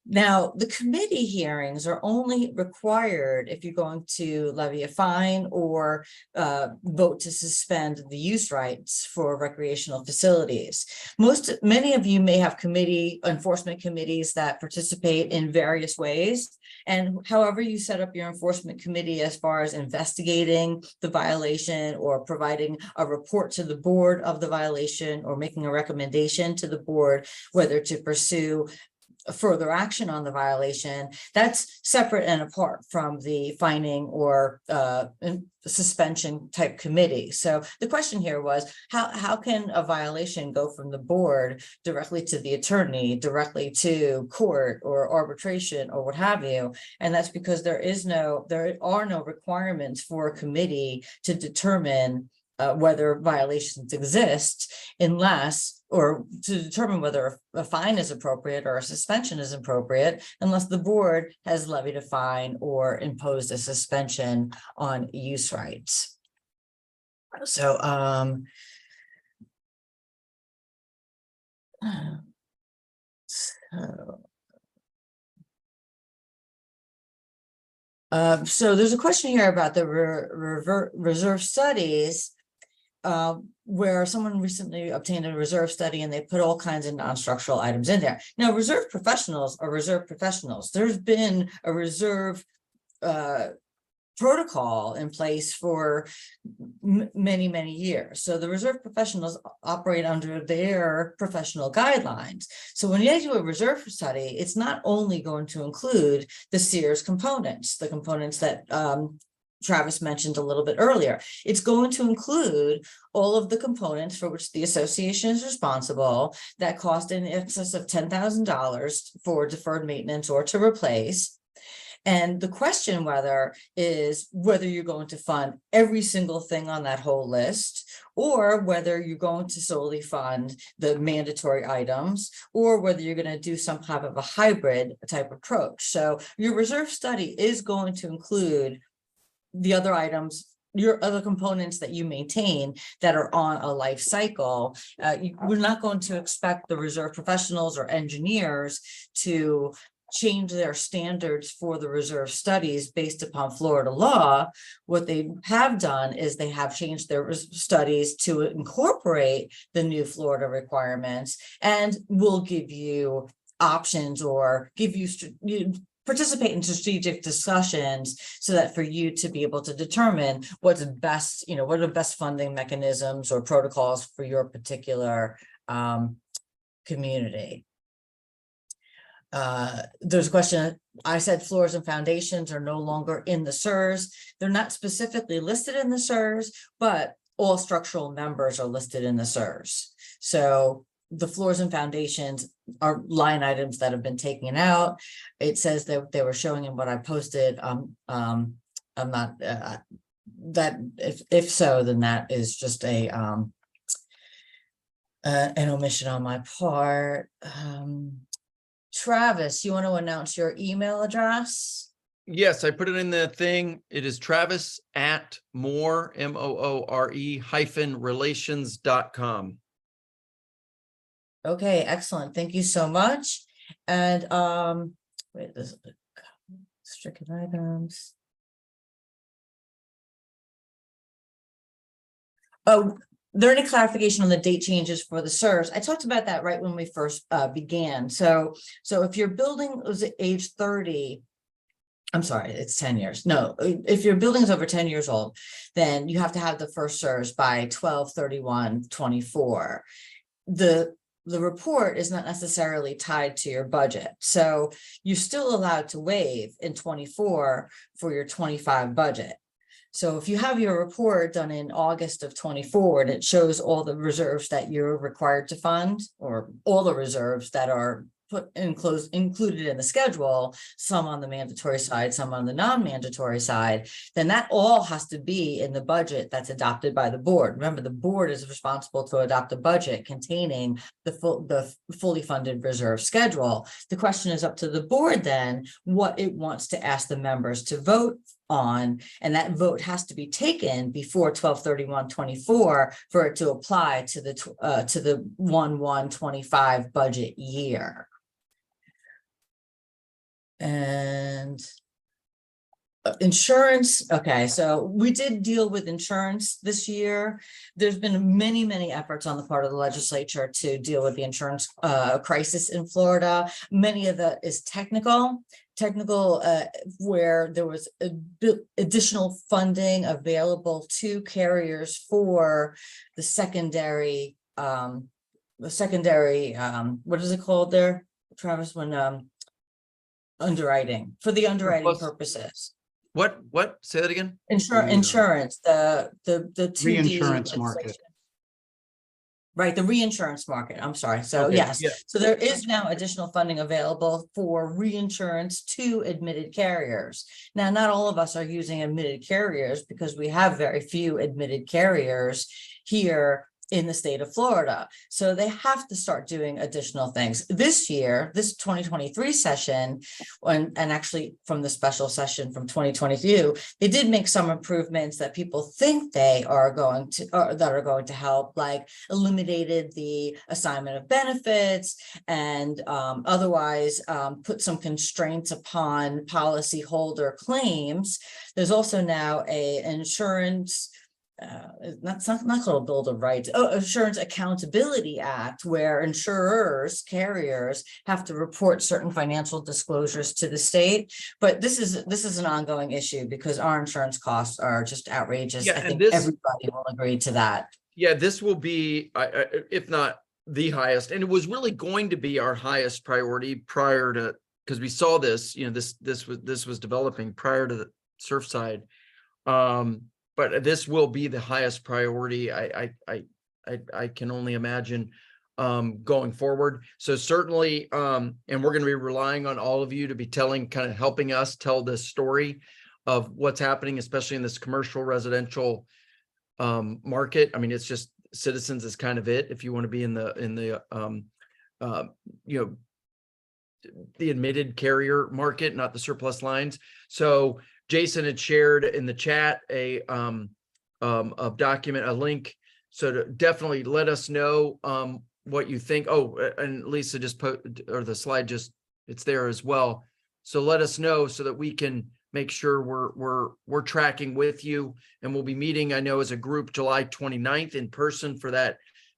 Now, the committee hearings are only required if you're going to levy a fine or vote to suspend the use rights for recreational facilities. Many of you may have enforcement committees that participate in various ways. And however you set up your enforcement committee as far as investigating the violation or providing a report to the board of the violation or making a recommendation to the board whether to pursue further action on the violation, that's separate and apart from the fining or suspension type committee. So the question here was, how can a violation go from the board directly to the attorney, directly to court or arbitration or what have you? And that's because there are no requirements for a committee to determine whether violations exist, or to determine whether a fine is appropriate or a suspension is appropriate, unless the board has levied a fine or imposed a suspension on use rights. So, so there's a question here about the reserve studies, where someone recently obtained a reserve study and they put all kinds of non-structural items in there. Now, reserve professionals are reserve professionals. There's been a reserve protocol in place for many years. So the reserve professionals operate under their professional guidelines. So when you do a reserve study, it's not only going to include the Sears components, the components that Travis mentioned a little bit earlier. It's going to include all of the components for which the association is responsible that cost in excess of $10,000 for deferred maintenance or to replace. And the question is whether you're going to fund every single thing on that whole list, or whether you're going to solely fund the mandatory items, or whether you're going to do some type of a hybrid type approach. So your reserve study is going to include the other items, your other components that you maintain that are on a life cycle. We're not going to expect the reserve professionals or engineers to change their standards for the reserve studies based upon Florida law. What they have done is they have changed their studies to incorporate the new Florida requirements, and will give you options or give you participate in strategic discussions so that for you to be able to determine what's best, what are the best funding mechanisms or protocols for your particular community. There's a question. I said floors and foundations are no longer in the SERS. They're not specifically listed in the SERS, but all structural members are listed in the SERS. So the floors and foundations are line items that have been taken out. It says that they were showing in what I posted. I'm not that if so, then that is just an omission on my part. Travis, you want to announce your email address? Yes, I put it in the thing. It is Travis@Moore, MOORE-relations.com. Okay, excellent. Thank you so much. And wait, this stricken items. Oh, there any clarification on the date changes for the SERS? I talked about that right when we first began. So if your building was age 30, I'm sorry, it's 10 years. No, if your building is over 10 years old, then you have to have the first SERS by 12/31/24. The report is not necessarily tied to your budget. So you're still allowed to waive in 24 for your 25 budget. So if you have your report done in August of 24 and it shows all the reserves that you're required to fund, or all the reserves that are included in the schedule, some on the mandatory side, some on the non-mandatory side, then that all has to be in the budget that's adopted by the board. Remember, the board is responsible to adopt a budget containing the fully funded reserve schedule. The question is up to the board then what it wants to ask the members to vote on, and that vote has to be taken before 12/31/24 for it to apply to the 1/1/25 budget year. And insurance. Okay, so we did deal with insurance this year. There's been many efforts on the part of the legislature to deal with the insurance crisis in Florida. Many of that is technical, where there was additional funding available to carriers for the secondary, what is it called there? Travis, when underwriting, for the underwriting Surplus. purposes? What? Say that again? Insurance, the 2D Reinsurance market. legislation. Right, the reinsurance market, I'm sorry. So Okay, yes, yeah. so there is now additional funding available for reinsurance to admitted carriers. Now, not all of us are using admitted carriers because we have very few admitted carriers here in the state of Florida. So they have to start doing additional things. This year, this 2023 session, and actually from the special session from 2022, they did make some improvements that people think they are going to, that are going to help, like eliminated the assignment of benefits and otherwise put some constraints upon policyholder claims. There's also now a insurance not called a Bill of Rights, Insurance Accountability Act, where insurers, carriers have to report certain financial disclosures to the state. But this is an ongoing issue because our insurance costs are just outrageous. Yeah, I and think this- everybody will agree to that. Yeah, this will be, if not the highest, and it was really going to be our highest priority prior to, because we saw this, this was developing prior to the Surfside. But this will be the highest priority. I can only imagine going forward. So certainly, and we're going to be relying on all of you to be helping us tell this story of what's happening, especially in this commercial residential market. I mean, it's just Citizens is kind of it if you want to be in the the admitted carrier market, not the surplus lines. So Jason had shared in the chat a document, a link. So to definitely let us know what you think. Oh, and Lisa just put, or the slide just, it's there as well. So let us know so that we can make sure we're tracking with you, and we'll be meeting, I know, as a group July 29th in person for that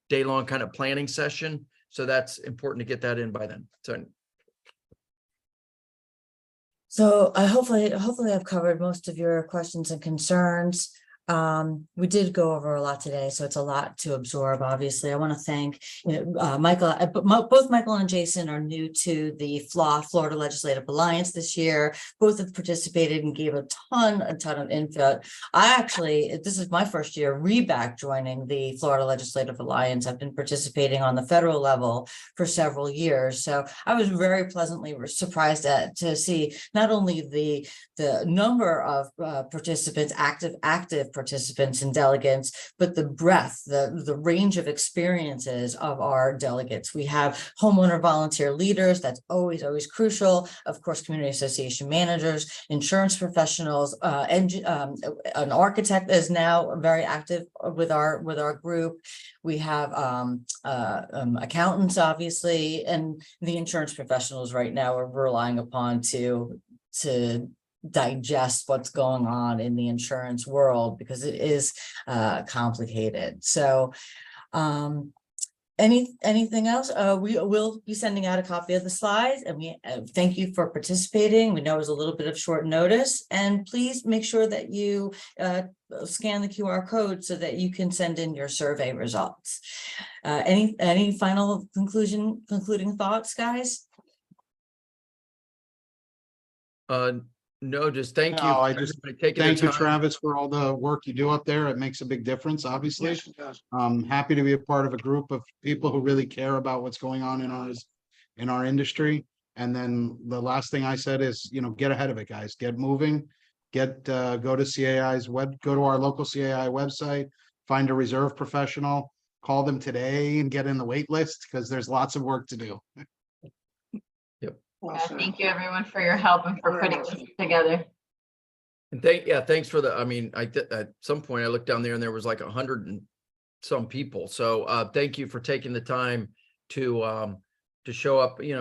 day-long kind of planning session. So that's important to get that in by then. So hopefully I've covered most of your questions and concerns. We did go over a lot today, so it's a lot to absorb. Obviously, I want to thank Michael. Both Michael and Jason are new to the Florida Legislative Alliance this year. Both have participated and gave a ton of input. This is my first year back joining the Florida Legislative Alliance. I've been participating on the federal level for several years, so I was very pleasantly surprised to see not only the number of participants, active participants and delegates, but the breadth, the range of experiences of our delegates. We have homeowner volunteer leaders, that's always crucial. Of course, community association managers, insurance professionals, an architect is now very active with our group. We have accountants, obviously, and the insurance professionals right now are relying upon to digest what's going on in the insurance world because it is complicated. So anything else? We will be sending out a copy of the slides, and we thank you for participating. We know it was a little bit of short notice, and please make sure that you scan the QR code so that you can send in your survey results. Any final concluding thoughts, guys? No, just thank you. No, I just thank you, Travis, for all the work you do up there. It makes a big difference, obviously. Yes, it does. I'm happy to be a part of a group of people who really care about what's going on in our industry. And then the last thing I said is, get ahead of it, guys. Get moving. Go to CAI's go to our local CAI website, find a reserve professional, call them today and get in the wait list because there's lots of work to do. Well said. Thank you everyone for your help and for putting this together. And thanks for the, I mean, at some point I looked down there and there was like 100 and some people. So thank you for taking the time to show up,